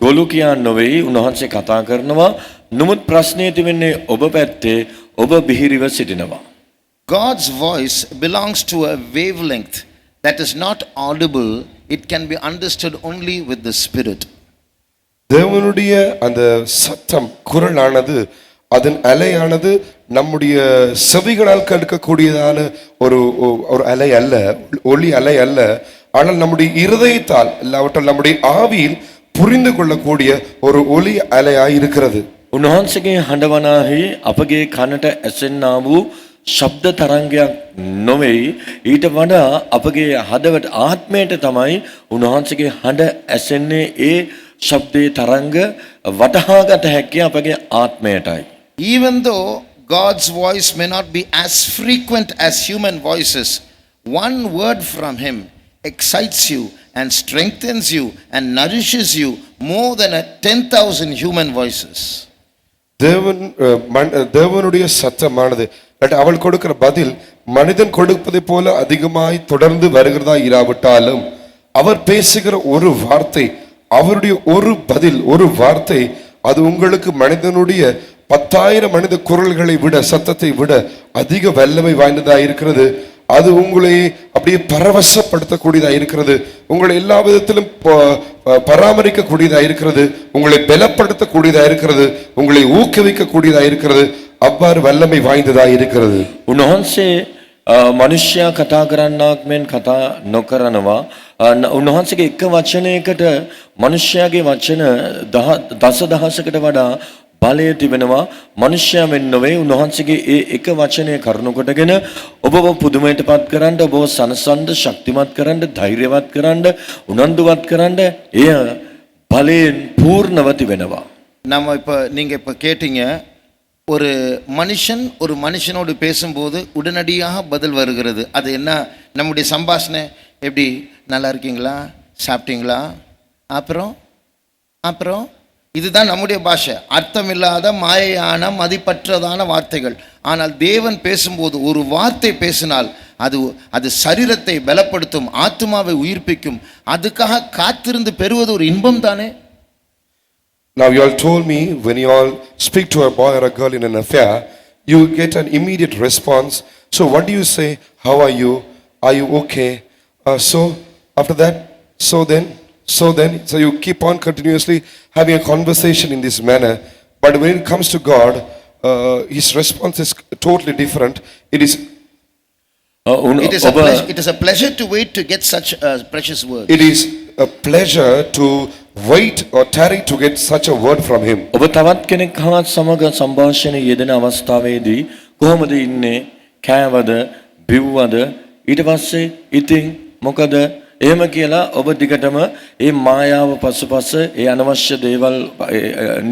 ගොළු කියන්න නොවේයි උන්වහන්සේ කතා කරනවා. නමුත් ප්‍රශ්නේ තිබෙන්නේ ඔබ පැත්තේ ඔබ බිහිරිව සිටිනවා. God's voice belongs to a wavelength that is not audible. It can be understood only with the Spirit. தேவனுடைய அந்த சத்தம் குரலானது அதன் அலையானது நம்முடைய செவிகளால் கேட்கக்கூடியதான ஒரு ஒரு அலை அல்ல, ஒளி அலை அல்ல. ஆனால் நம்முடைய இருதயத்தால் இல்லாவிட்டால் நம்முடைய ஆவியில் புரிந்து கொள்ளக்கூடிய ஒரு ஒளி அலையாய் இருக்கிறது. උන්වහන්සේගේ හඬවනාහි අපගේ කනට ඇසෙන්නා වූ ශබ්ද තරංගයක් නොවේයි. ඊට වඩා අපගේ හදවත ආත්මයට තමයි උන්වහන්සේගේ හඬ ඇසෙන්නේ. ඒ ශබ්දේ තරංග වටහාගත හැකි අපගේ ආත්මයටයි. Even though God's voice may not be as frequent as human voices, one word from Him excites you and strengthens you and nourishes you more than 10,000 human voices. தேவனுடைய சத்தமானது அவள் கொடுக்கிற பதில் மனிதன் கொடுப்பதை போல அதிகமாய் தொடர்ந்து வருகிறதா இராவிட்டாலும் அவர் பேசுகிற ஒரு வார்த்தை, அவருடைய ஒரு பதில், ஒரு வார்த்தை, அது உங்களுக்கு மனிதனுடைய 10,000 மனித குரல்களை விட, சத்தத்தை விட அதிக வல்லமை வாய்ந்ததா இருக்கிறது. அது உங்களை அப்படியே பரவசப்படுத்தக்கூடியதா இருக்கிறது. உங்களை எல்லா விதத்திலும் பராமரிக்கக்கூடியதா இருக்கிறது. உங்களை பலப்படுத்தக்கூடியதா இருக்கிறது. உங்களை ஊக்குவிக்கக்கூடியதா இருக்கிறது. அவ்வாறு வல்லமை வாய்ந்ததா இருக்கிறது. උන්වහන්සේ මනුෂ්‍යයා කතා කරන්නක් මෙන් කතා නොකරනවා. උන්වහන්සේගේ එක වචනයකට මනුෂ්‍යයාගේ වචන දසදහසකට වඩා බලය තිබෙනවා. මනුෂ්‍යයා මෙන් නොවේ. උන්වහන්සේගේ ඒ එක වචනය කරුණු කොටගෙන ඔබව පුදුමයටපත් කරන්න, ඔබව සනසන්න, ශක්තිමත් කරන්න, ධෛර්යවත් කරන්න, උනන්දුවත් කරන්න එය බලයෙන් பூர்ணව තිබෙනවා. நீங்க இப்ப கேட்டீங்க, ஒரு மனுஷன் ஒரு மனுஷனோடு பேசும்போது உடனடியாக பதில் வருகிறது. அது என்ன? நம்முடைய சம்பாஷணை எப்படி? நல்லா இருக்கீங்களா, சாப்பிட்டீங்களா, அப்புறம் அப்புறம் இதுதான் நம்முடைய பாஷை. அர்த்தமில்லாத மாயையான மதிப்பற்றதான வார்த்தைகள். ஆனால் தேவன் பேசும்போது ஒரு வார்த்தை பேசினால் அது சரீரத்தை பலப்படுத்தும், ஆத்மாவை உயிர்ப்பிக்கும். அதுக்காக காத்திருந்து பெறுவது ஒரு இன்பம் தானே. Now you all told me when you all speak to a boy or a girl in an affair, you get an immediate response. So what do you say? How are you? Are you okay? So after that, so you keep on continuously having a conversation in this manner. But when it comes to God, His response is totally different. It is a pleasure to wait to get such a precious word. It is a pleasure to wait or tarry to get such a word from Him. ඔබ තවත් කෙනෙක් හා සමග සංഭാෂණයේ යෙදෙන අවස්ථාවේදී කොහොමද ඉන්නේ? කෑවද? බිව්වද? ඊට පස්සේ ඉතින් මොකද? එහෙම කියලා ඔබ දිගටම මේ මායාව පසුපස, ඒ අනවශ්‍ය දේවල්,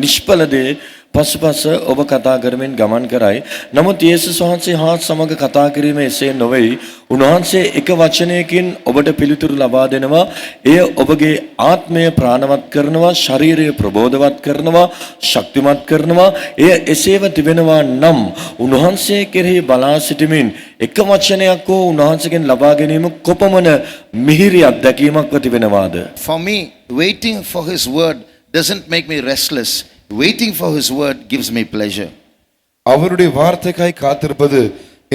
නිෂ්ඵල දේ පසුපස ඔබ කතා කරමින් ගමන් කරයි. නමුත් යේසුස් වහන්සේ හා සමග කතා කිරීම එසේ නොවේ. උන්වහන්සේ එක වචනයකින් ඔබට පිළිතුරු ලබා දෙනවා. එය ඔබගේ ආත්මය ප්‍රාණවත් කරනවා, ශරීරය ප්‍රබෝධවත් කරනවා, ශක්තිමත් කරනවා. එය එසේව තිබෙනවා නම් උන්වහන්සේ කෙරෙහි බලා සිටමින් එක වචනයක් හෝ උන්වහන්සේගෙන් ලබා ගැනීම කොපමණ මිහිරි අත්දැකීමක්ව තිබෙනවාද? For me, waiting for His word doesn't make me restless. Waiting for His word gives me pleasure. அவருடைய வார்த்தைக்காய் காத்திருப்பது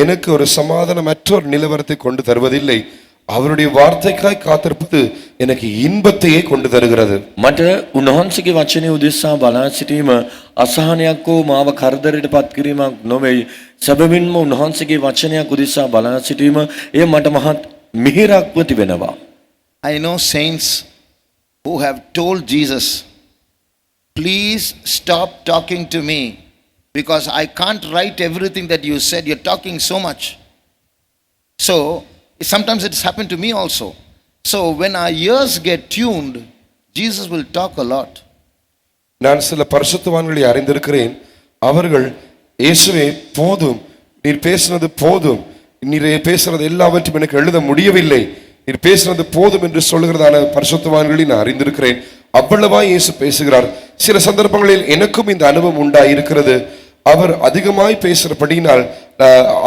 எனக்கு ஒரு சமாதானமற்ற ஒரு நிலவரத்தை கொண்டு தருவதில்லை. அவருடைய வார்த்தைக்காய் காத்திருப்பது எனக்கு இன்பத்தையே கொண்டு தருகிறது. මට උන්වහන්සේගේ වචනේ උදෙසා බලා සිටීම අසහනයක් හෝ මාව කරදරයට පත් කිරීමක් නොවේ. සැබවින්ම උන්වහන්සේගේ වචනයක් උදෙසා බලා සිටීම එය මට මහත් මිහිරක්ව තිබෙනවා. I know saints who have told Jesus, please stop talking to me because I can't write everything that you said. You're talking so much. So sometimes it's happened to me also. So when our ears get tuned, Jesus will talk a lot. நான் சில பரிசுத்தவான்களை அறிந்திருக்கிறேன். அவர்கள் இயேசுவே போதும், நீர் பேசினது போதும், நீர் பேசுறது எல்லாவற்றையும் எனக்கு எழுத முடியவில்லை, நீர் பேசினது போதும் என்று சொல்லுகிறதான பரிசுத்தவான்களை நான் அறிந்திருக்கிறேன். அவ்வளவா இயேசு பேசுகிறார். சில சந்தர்ப்பங்களில் எனக்கும் இந்த அனுபவம் உண்டாயிருக்கிறது. அவர் அதிகமாய் பேசுறபடினால்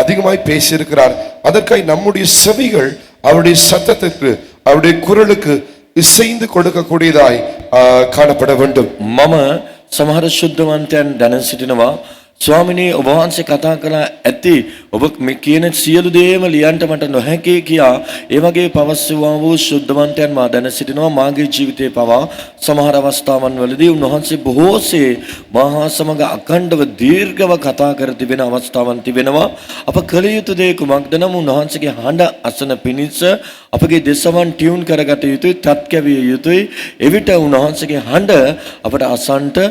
அதிகமாய் பேசியிருக்கிறார். அதற்காக நம்முடைய செவிகள் அவருடைய சத்தத்துக்கு அவருடைய குரலுக்கு இசைந்து கொடுக்கக்கூடியதாய் காணப்பட வேண்டும். මම සමහර ශුද්ධවන්තයන් දැන සිටිනවා ස්වාමිනී ඔබ වහන්සේ කතා කළා ඇති ඔබ මේ කියන සියලු දේම ලියන්න මට නොහැකි කියා ඒ වගේ පවස්සුවා වූ ශුද්ධවන්තයන් මා දැන සිටිනවා මාගේ ජීවිතේ පවා සමහර අවස්ථාවන් වලදී උන්වහන්සේ බොහෝසේ මහා සමග අඛණ්ඩව දීර්ඝව කතා කර තිබෙන අවස්ථාවන් තිබෙනවා අප කළ යුතු දේ කුමක්ද නම් උන්වහන්සේගේ හඬ අසන පිණිස අපගේ දෙසවන් ටියුන් කරගත යුතුයි තත් කැවිය යුතුයි එවිට උන්වහන්සේගේ හඬ අපට අසන්ට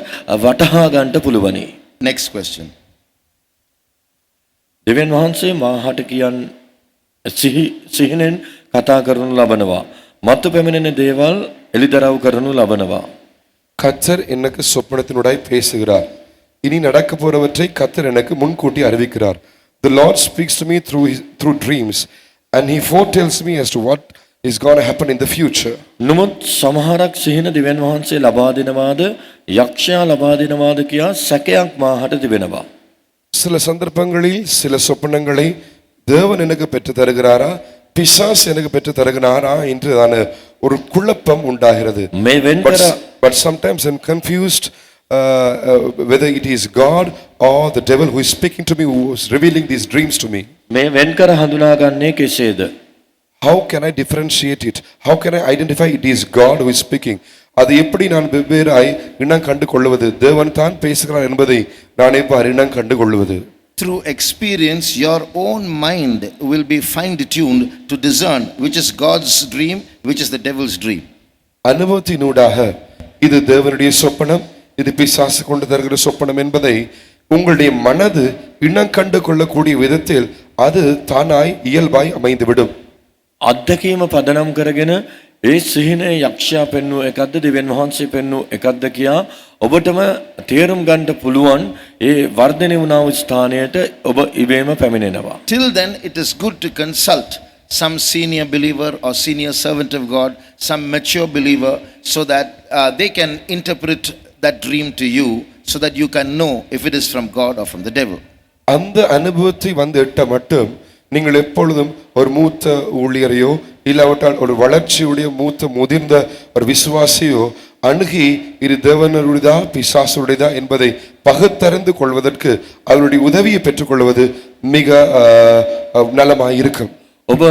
වටහා ගන්නට පුළුවනි. Next question. දෙවියන් වහන්සේ මාහට කියන් සිහිනෙන් කතා කරනු ලබනවා. මතු පැමිණෙන දේවල් එලිදරව් කරනු ලබනවා. கர்த்தர் எனக்கு சொப்பனத்தினுடாய் பேசுகிறார். இனி நடக்க போறவற்றை கர்த்தர் எனக்கு முன்கூட்டி அறிவிக்கிறார். The Lord speaks to me through dreams and he foretells me as to what is going to happen in the future. නමුත් සමහරක් සිහින දෙවියන් වහන්සේ ලබා දෙනවාද යක්ෂයා ලබා දෙනවාද කියා සැකයක් මාහට තිබෙනවා. சில சந்தர்ப்பங்களில் சில சொப்பனங்களை தேவன் எனக்கு பெற்று தருகிறாரா பிசாசு எனக்கு பெற்று தருகிறாரா என்றுதான ஒரு குழப்பம் உண்டாகிறது. මේ වෙන්කර But sometimes I'm confused whether it is God or the devil who is speaking to me, who is revealing these dreams to me. මේ වෙන්කර හඳුනාගන්නේ කෙසේද? How can I differentiate it? How can I identify it is God who is speaking? அது எப்படி நான் வெவ்வேறாய் இனம் கண்டு கொள்வது? தேவன் தான் பேசுகிறார் என்பதை நான் எவ்வாறு இனம் கண்டு கொள்வது? Through experience, your own mind will be fine-tuned to discern which is God's dream, which is the devil's dream. அனுபவத்தினூடாக இது தேவனுடைய சொப்பனம், இது பிசாசு கொண்டு தருகிற சொப்பனம் என்பதை உங்களுடைய மனது இனம் கண்டு கொள்ளக்கூடிய விதத்தில் அது தானாய் இயல்பாய் அமைந்துவிடும். අත්දැකීම පදනම් කරගෙන ඒ සිහින යක්ෂයා පෙන්වූ එකක්ද දෙවියන් වහන්සේ පෙන්වූ එකක්ද කියා ඔබටම තේරුම් ගන්නට පුළුවන් ඒ වර්ධනය වුණා වූ ස්ථානයට ඔබ ඉබේම පැමිණෙනවා. Till then, it is good to consult some senior believer or senior servant of God, some mature believer, so that they can interpret that dream to you, so that you can know if it is from God or from the devil. அந்த அனுபவத்தை வந்து எட்ட மட்டும் நீங்கள் எப்பொழுதும் ஒரு மூத்த ஊழியரையோ இல்லாவிட்டால் ஒரு வளர்ச்சியுடைய மூத்த முதிர்ந்த ஒரு விசுவாசியோ அணுகி இது தேவனுடையதா பிசாசுடையதா என்பதை பகுத்தறிந்து கொள்வதற்கு அவருடைய உதவியை பெற்றுக்கொள்வது மிக நலமாயிருக்கும். ඔබ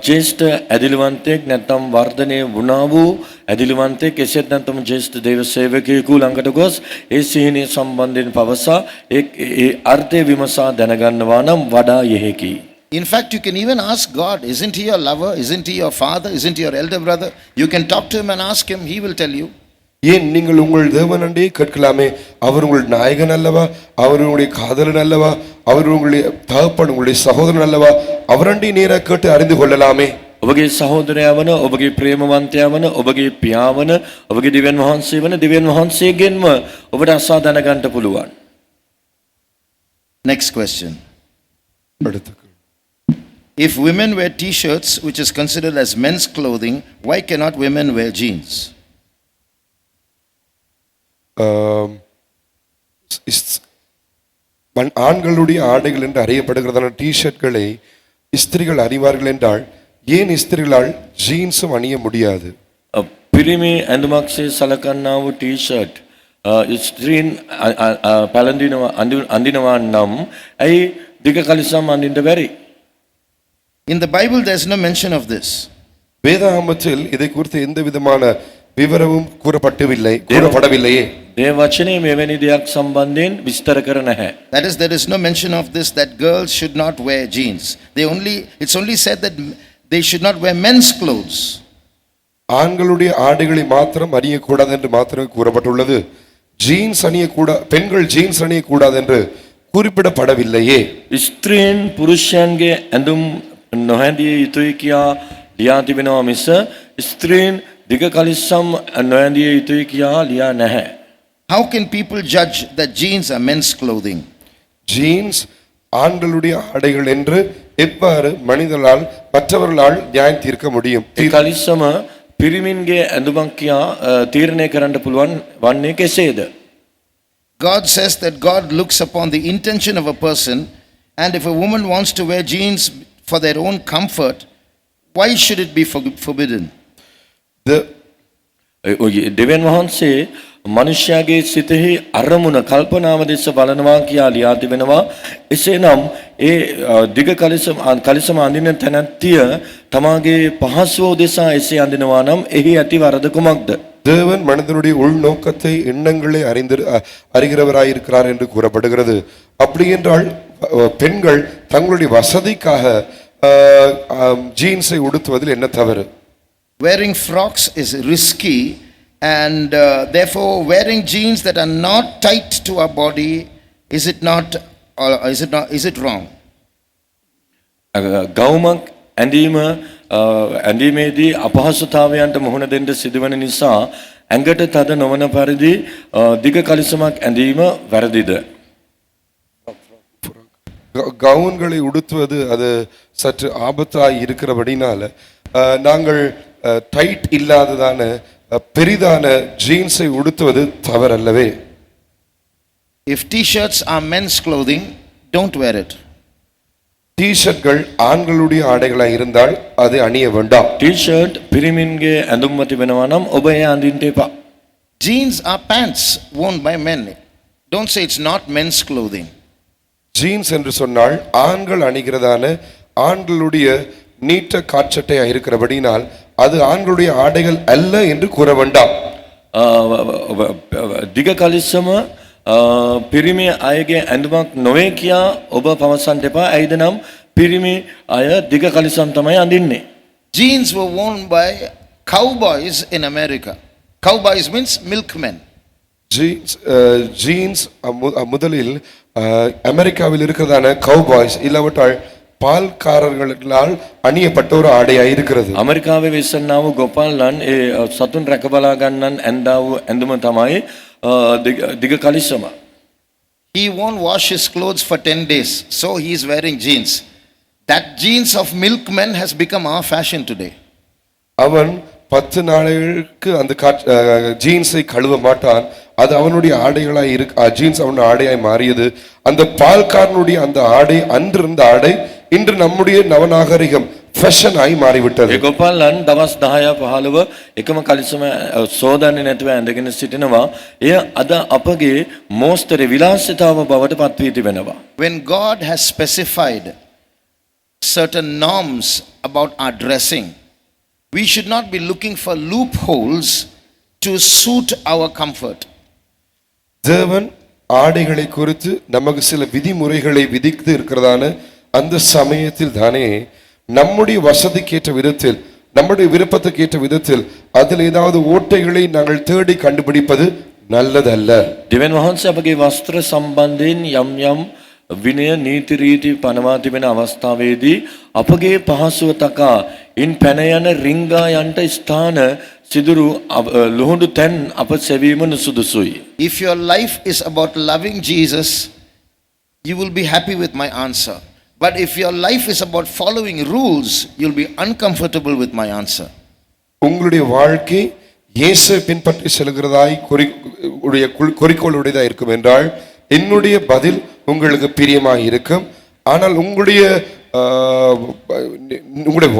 ජේෂ්ඨ ඇදිලිවන්තයෙක් නැත්නම් වර්ධනය වුණා වූ ඇදිලිවන්තයෙක් එසේත් නැත්නම් ජේෂ්ඨ දේව සේවකයෙකු ළඟට ගොස් ඒ සිහිනය සම්බන්ධයෙන් පවසා ඒ අර්ථය විමසා දැනගන්නවා නම් වඩා යෙහෙකි. In fact, you can even ask God, isn't he your lover? Isn't he your father? Isn't he your elder brother? You can talk to him and ask him, he will tell you. ஏன் நீங்கள் உங்கள் தேவனண்டே கேட்கலாமே, அவர் உங்கள் நாயகன் அல்லவா, அவர் உங்களுடைய காதலன் அல்லவா, அவர் உங்களுடைய தகப்பன் உங்களுடைய சகோதரன் அல்லவா, அவரண்டே நேராக கேட்டு அறிந்து கொள்ளலாமே. ඔබගේ සහෝදරයා වන ඔබගේ ප්‍රේමවන්තයා වන ඔබගේ පියා වන ඔබගේ දෙවියන් වහන්සේ වන දෙවියන් වහන්සේගෙන්ම ඔබට අසා දැනගන්න පුළුවන්. Next question. அடுத்து If women wear t-shirts, which is considered as men's clothing, why cannot women wear jeans? ஆண்களுடைய ஆடைகள் என்று அறியப்படுகிறதான டிஷர்ட்களை ஸ்திரீகள் அறிவார்கள் என்றால் ஏன் ஸ்திரீகளால் ஜீன்ஸும் அணிய முடியாது? පිරිමි ඇඳුමක්සේ සලකන්නා වූ ටී-ෂර්ට් ස්ත්‍රීන් අඳිනවා නම් ඇයි දිග කලිසම් අඳින්න බැරි? In the Bible, there is no mention of this. வேதாகமத்தில் இதை குறித்து எந்த விதமான விவரமும் கூறப்படவில்லையே. දේව වචනේ මෙවැනි දෙයක් සම්බන්ධයෙන් විස්තර කර නැහැ. That is, there is no mention of this, that girls should not wear jeans. It's only said that they should not wear men's clothes. ஆண்களுடைய ஆடைகளை மாத்திரம் அணியக்கூடாது என்று மாத்திரம் கூறப்பட்டுள்ளது. ஜீன்ஸ் பெண்கள் ஜீன்ஸ் அணியக்கூடாது என்று குறிப்பிடப்படவில்லையே. ස්ත්‍රීන් පුරුෂයන්ගේ ඇඳුම් නොහැඳිය යුතුයි කියා ලියා තිබෙනවා මිස ස්ත්‍රීන් දිග කලිසම් නොහැඳිය යුතුයි කියා ලියා නැහැ. How can people judge that jeans are men's clothing? Jeans ஆண்களுடைய ஆடைகள் என்று எவ்வாறு மனிதர்களால் மற்றவர்களால் நியாயம் தீர்க்க முடியும்? කලිසම පිරිමින්ගේ ඇඳුමක් කියා තීරණය කරන්න පුළුවන් වන්නේ කෙසේද? God says that God looks upon the intention of a person, and if a woman wants to wear jeans for their own comfort, Why should it be forbidden? දෙවන් වහන්සේ මනුෂ්‍යයාගේ සිතෙහි අරමුණ කල්පනාව දෙස බලනවා කියා ලියා තිබෙනවා. එසේනම් ඒ දිග කලිසම අඳින තැනැත්තිය තමාගේ පහසුව දෙසා එසේ අඳිනවා නම් එහි ඇති වරද කුමක්ද? தேவன் மனிதனுடைய உள்நோக்கத்தை எண்ணங்களை அறிகிறவராயிருக்கிறார் என்று கூறப்படுகிறது. அப்படி என்றால் பெண்கள் தங்களுடைய வசதிக்காக ஜீன்ஸை உடுத்துவதில் என்ன தவறு? Wearing frocks is risky, and therefore wearing jeans that are not tight to our body, is it wrong? ගෞමක් ඇඳීමේදී අපහසුතාවයන්ට මුහුණ දෙන්න සිදුවන නිසා ඇඟට තද නොවන පරිදි දිග කලිසමක් ඇඳීම වැරදිද? கவுன்களை உடுத்துவது அது சற்று ஆபத்தாய் இருக்கிறபடினால நாங்கள் டைட் இல்லாததான பெரிதான ஜீன்ஸை உடுத்துவது தவறல்லவே. If t-shirts are men's clothing, don't wear it. டி-ஷர்ட்கள் ஆண்களுடைய ஆடைகளாய் இருந்தால் அதை அணிய வேண்டாம். ටී-ෂර්ට් පිරිමින්ගේ ඇඳුම් මත වෙනවා නම් ඔබ එය අඳින්න එපා. Jeans are pants worn by men. Don't say it's not men's clothing. Jeans என்று சொன்னால் ஆண்கள் அணிகிறதான ஆண்களுடைய நீட்ட காட்சட்டையாக இருக்கிறபடினால் அது ஆண்களுடைய ஆடைகள் அல்ல என்று கூற வேண்டாம். දිග කලිසම පිරිමි අයගේ ඇඳුමක් නොවේ කියා ඔබ පවසන්න එපා. ඇයිද නම් පිරිමි අය දිග කලිසම් තමයි අඳින්නේ. Jeans were worn by cowboys in America. Cowboys means milkmen. Jeans முதலில் அமெரிக்காவில் இருக்கிறதான கவுபாய்ஸ் இல்லாவிட்டால் பால்காரர்களால் அணியப்பட்ட ஒரு ஆடையாக இருக்கிறது. ඇමරිකාවේ වෙස්සන්නාව ගොපල්ලන් ඒ සතුන් රැක බලා ගන්නන් ඇඳාව ඇඳුම තමයි දිග කලිසම. He won't wash his clothes for 10 days, so he is wearing jeans. That jeans of milkmen has become our fashion today. அவன் 10 நாளைக்கு அந்த ஜீன்ஸை கழுவ மாட்டான். அது அவனுடைய ஆடைகளாய் ஜீன்ஸ் அவனுடைய ஆடையாய் மாறியது. அந்த பால்காரனுடைய அந்த ஆடை அன்றிருந்த ஆடை இன்று நம்முடைய நவநாகரிகம் ஃபேஷன் ஆகி மாறிவிட்டது. ඒ ගොපල්ලන් දවස් 10 15 එකම කලිසම සෝදන්නේ නැතුව ඇඳගෙන සිටිනවා. එය අද අපගේ මෝස්තරේ විලාසිතාව බවට පත් වී තිබෙනවා. When God has specified certain norms about our dressing, we should not be looking for loopholes to suit our comfort. தேவன் ஆடைகளை குறித்து நமக்கு சில விதிமுறைகளை விதித்து இருக்கிறதான அந்த சமயத்தில் தானே நம்முடைய வசதிக்கேற்ற விதத்தில் நம்முடைய விருப்பத்துக்கேற்ற விதத்தில் அதில் ஏதாவது ஓட்டைகளை நாங்கள் தேடி கண்டுபிடிப்பது நல்லதல்ல. දෙවන් වහන්සේ අපගේ වස්ත්‍ර සම්බන්ධයෙන් යම් විනය නීති රීති පනවා තිබෙන අවස්ථාවේදී අපගේ පහසුව තකා ඉන් පැන යන රිංගා යන්ට ස්ථාන සිදුරු ලුහුඬු තැන් අප සෙවීම නුසුදුසුයි. If your life is about loving Jesus, you will be happy with my answer. But if your life is about following rules, you'll be uncomfortable with my answer. உங்களுடைய வாழ்க்கை இயேசு பின்பற்றி செல்கிறதாய் குறிக்கோளுடையதாக இருக்கும் என்றால் என்னுடைய பதில் உங்களுக்கு பிரியமாக இருக்கும். ஆனால் உங்களுடைய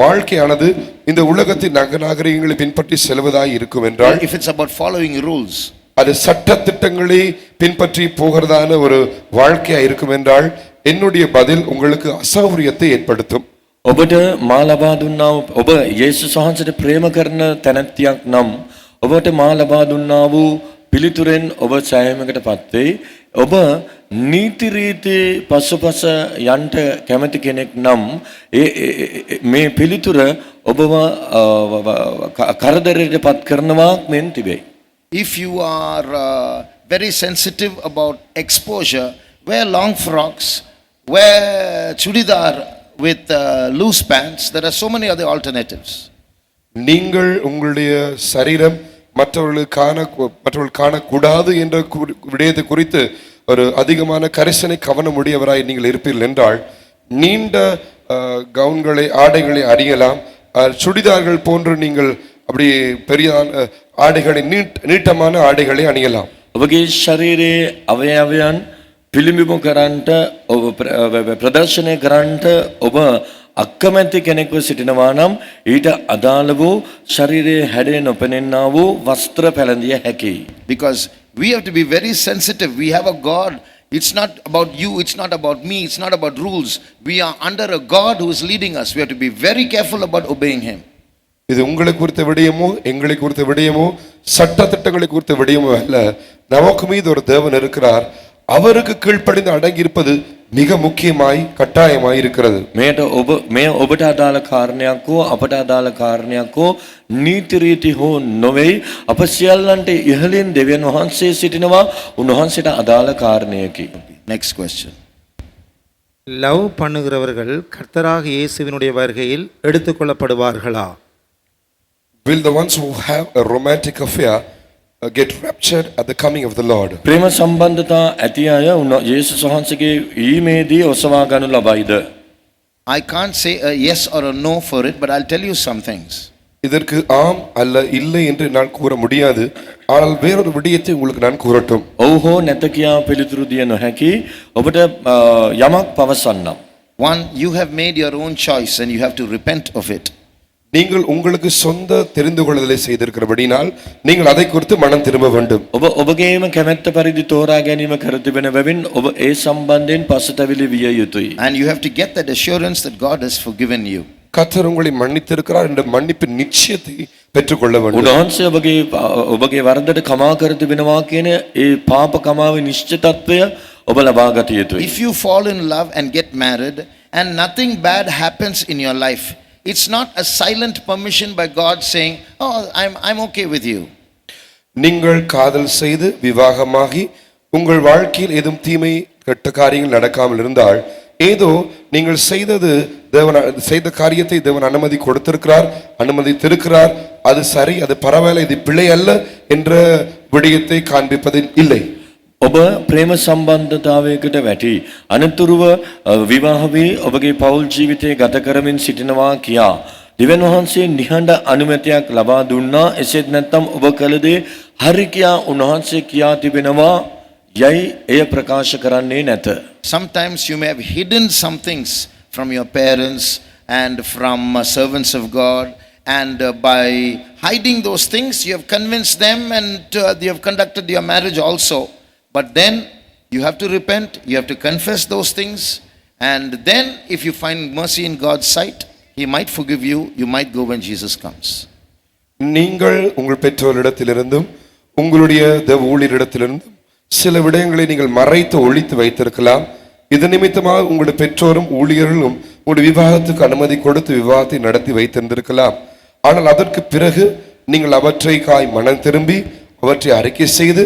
வாழ்க்கையானது இந்த உலகத்தின் நாகரிகங்களை பின்பற்றி செல்வதாய் இருக்கும் என்றால், if it's about following rules, அது சட்ட திட்டங்களை பின்பற்றி போகிறதான ஒரு வாழ்க்கையா இருக்கும் என்றால் என்னுடைய பதில் உங்களுக்கு அசௌகரியத்தை ஏற்படுத்தும். ඔබට මා ලබා දුන්නා ඔබ යේසුස් වහන්සේට ප්‍රේම කරන තැනැත්තියක් නම් ඔබට මා ලබා දුන්නා වූ පිළිතුරෙන් ඔබ සෑහීමකටපත් වෙයි. ඔබ නීති රීති පසුපස යන්ට කැමති කෙනෙක් නම් මේ පිළිතුර ඔබව කරදරයටපත් කරනවාක් මෙන් තිබේ. If you are very sensitive about exposure, wear long frocks, wear chudidar with loose pants. There are so many other alternatives. நீங்கள் உங்களுடைய சரீரம் மற்றவர்கள் காணக்கூடாது என்ற விடயத்தை குறித்து ஒரு அதிகமான கரிசனை கவனம் உடையவராய் நீங்கள் இருப்பீர்கள் என்றால் நீண்ட கவுன்களை ஆடைகளை அணியலாம். சுடிதார்கள் போன்று நீங்கள் அப்படி பெரிய ஆடைகளை நீட்டமான ஆடைகளை அணியலாம். ඔබගේ ශරීරයේ අවයවයන් පිළිඹු කරන්නට ඔබ ප්‍රදර්ශනය කරන්නට ඔබ අකමැති කෙනෙක්ව සිටිනවා නම් ඊට අදාළ වූ ශරීරයේ හැඩය නොපෙනෙන්නා වූ වස්ත්‍ර පැළඳිය හැකියි. Because we have to be very sensitive. We have a God. It's not about you, it's not about me, it's not about rules. We are under a God who is leading us. We have to be very careful about obeying Him. இது உங்களை குறித்த விடயமோ எங்களை குறித்த விடயமோ சட்ட திட்டங்களை குறித்த விடயமோ அல்ல. நமக்கு மீது ஒரு தேவன் இருக்கிறார். அவருக்கு கீழ்ப்படிந்து அடங்கி இருப்பது மிக முக்கியமாய் கட்டாயமாய் இருக்கிறது. මේ ඔබට අදාළ කාරණයක් හෝ අපට අදාළ කාරණයක් හෝ නීති රීති හෝ නොවේ. අප සියල්ලන්ට ඉහළින් දෙවියන් වහන්සේ සිටිනවා. උන්වහන්සේට අදාළ කාරණයකි. Next question. லவ் பண்ணுகிறவர்கள் கர்த்தராக இயேசுவினுடைய வருகையில் எடுத்துக்கொள்ளப்படுவார்களா? Will the ones who have a romantic affair get raptured at the coming of the Lord? ප්‍රේම සම්බන්ධතා ඇති අය යේසුස් වහන්සේගේ ඊමේදී ඔසවා ගනු ලබයිද? I can't say a yes or a no for it, but I'll tell you some things. இதற்கு ஆம் அல்ல இல்லை என்று நான் கூற முடியாது. ஆனால் வேறொரு விடயத்தை உங்களுக்கு நான் கூறட்டும். ඔව් හෝ නැත කියා පිළිතුරු දිය නොහැකි. ඔබට යමක් පවසන්නම්. One, you have made your own choice and you have to repent of it. நீங்கள் உங்களுக்கு சொந்த தெரிந்து கொள்ளுதலை செய்திருக்கிறபடினால் நீங்கள் அதை குறித்து மனம் திரும்ப வேண்டும். ඔබ ඔබගේම කැමැත්ත පරිදි තෝරා ගැනීම කර තිබෙන බැවින් ඔබ ඒ සම්බන්ධයෙන් පසුතැවිලි විය යුතුයි. And you have to get that assurance that God has forgiven you. கர்த்தர் உங்களை மன்னித்திருக்கிறார் என்ற மன்னிப்பின் நிச்சயத்தை பெற்றுக்கொள்ள வேண்டும். උන්වහන්සේ ඔබගේ වරදට කමා කර තිබෙනවා කියන ඒ පාප කමාවේ නිශ්චිතත්වය ඔබ ලබා ගත යුතුයි. If you fall in love and get married and nothing bad happens in your life, it's not a silent permission by God saying, "Oh, I'm okay with you." நீங்கள் காதல் செய்து விவாகமாகி உங்கள் வாழ்க்கையில் ஏதும் தீமை கெட்ட காரியங்கள் நடக்காமல் இருந்தால் ஏதோ நீங்கள் செய்த காரியத்தை தேவன் அனுமதி கொடுத்திருக்கிறார், அனுமதித்திருக்கிறார், அது சரி, அது பரவாயில்லை, இது பிழை அல்ல என்ற விடயத்தை காண்பிப்பதில் இல்லை. ඔබ ප්‍රේම සම්බන්ධතාවයකට වැටි අනතුරුව විවාහ වී ඔබගේ පෞල් ජීවිතය ගත කරමින් සිටිනවා කියා දෙවියන් වහන්සේ නිහඬ අනුමැතියක් ලබා දුන්නා. එසේත් නැත්නම් ඔබ කළ දේ හරි කියා උන්වහන්සේ කියා තිබෙනවා යයි එය ප්‍රකාශ කරන්නේ නැත. Sometimes you may have hidden some things from your parents and from servants of God, and by hiding those things you have convinced them and you have conducted your marriage also. But then you have to repent, you have to confess those things, and then if you find mercy in God's sight, He might forgive you, you might go when Jesus comes. நீங்கள் உங்கள் பெற்றோரிடத்திலிருந்தும் உங்களுடைய தேவ ஊழியரிடத்திலிருந்தும் சில விடயங்களை நீங்கள் மறைத்து ஒழித்து வைத்திருக்கலாம். இது நிமித்தமாக உங்களுடைய பெற்றோரும் ஊழியர்களும் உங்களுடைய விவாகத்துக்கு அனுமதி கொடுத்து விவாகத்தை நடத்தி வைத்திருந்திருக்கலாம். ஆனால் அதற்கு பிறகு நீங்கள் அவற்றை மனம் திரும்பி அவற்றை அறிக்கை செய்து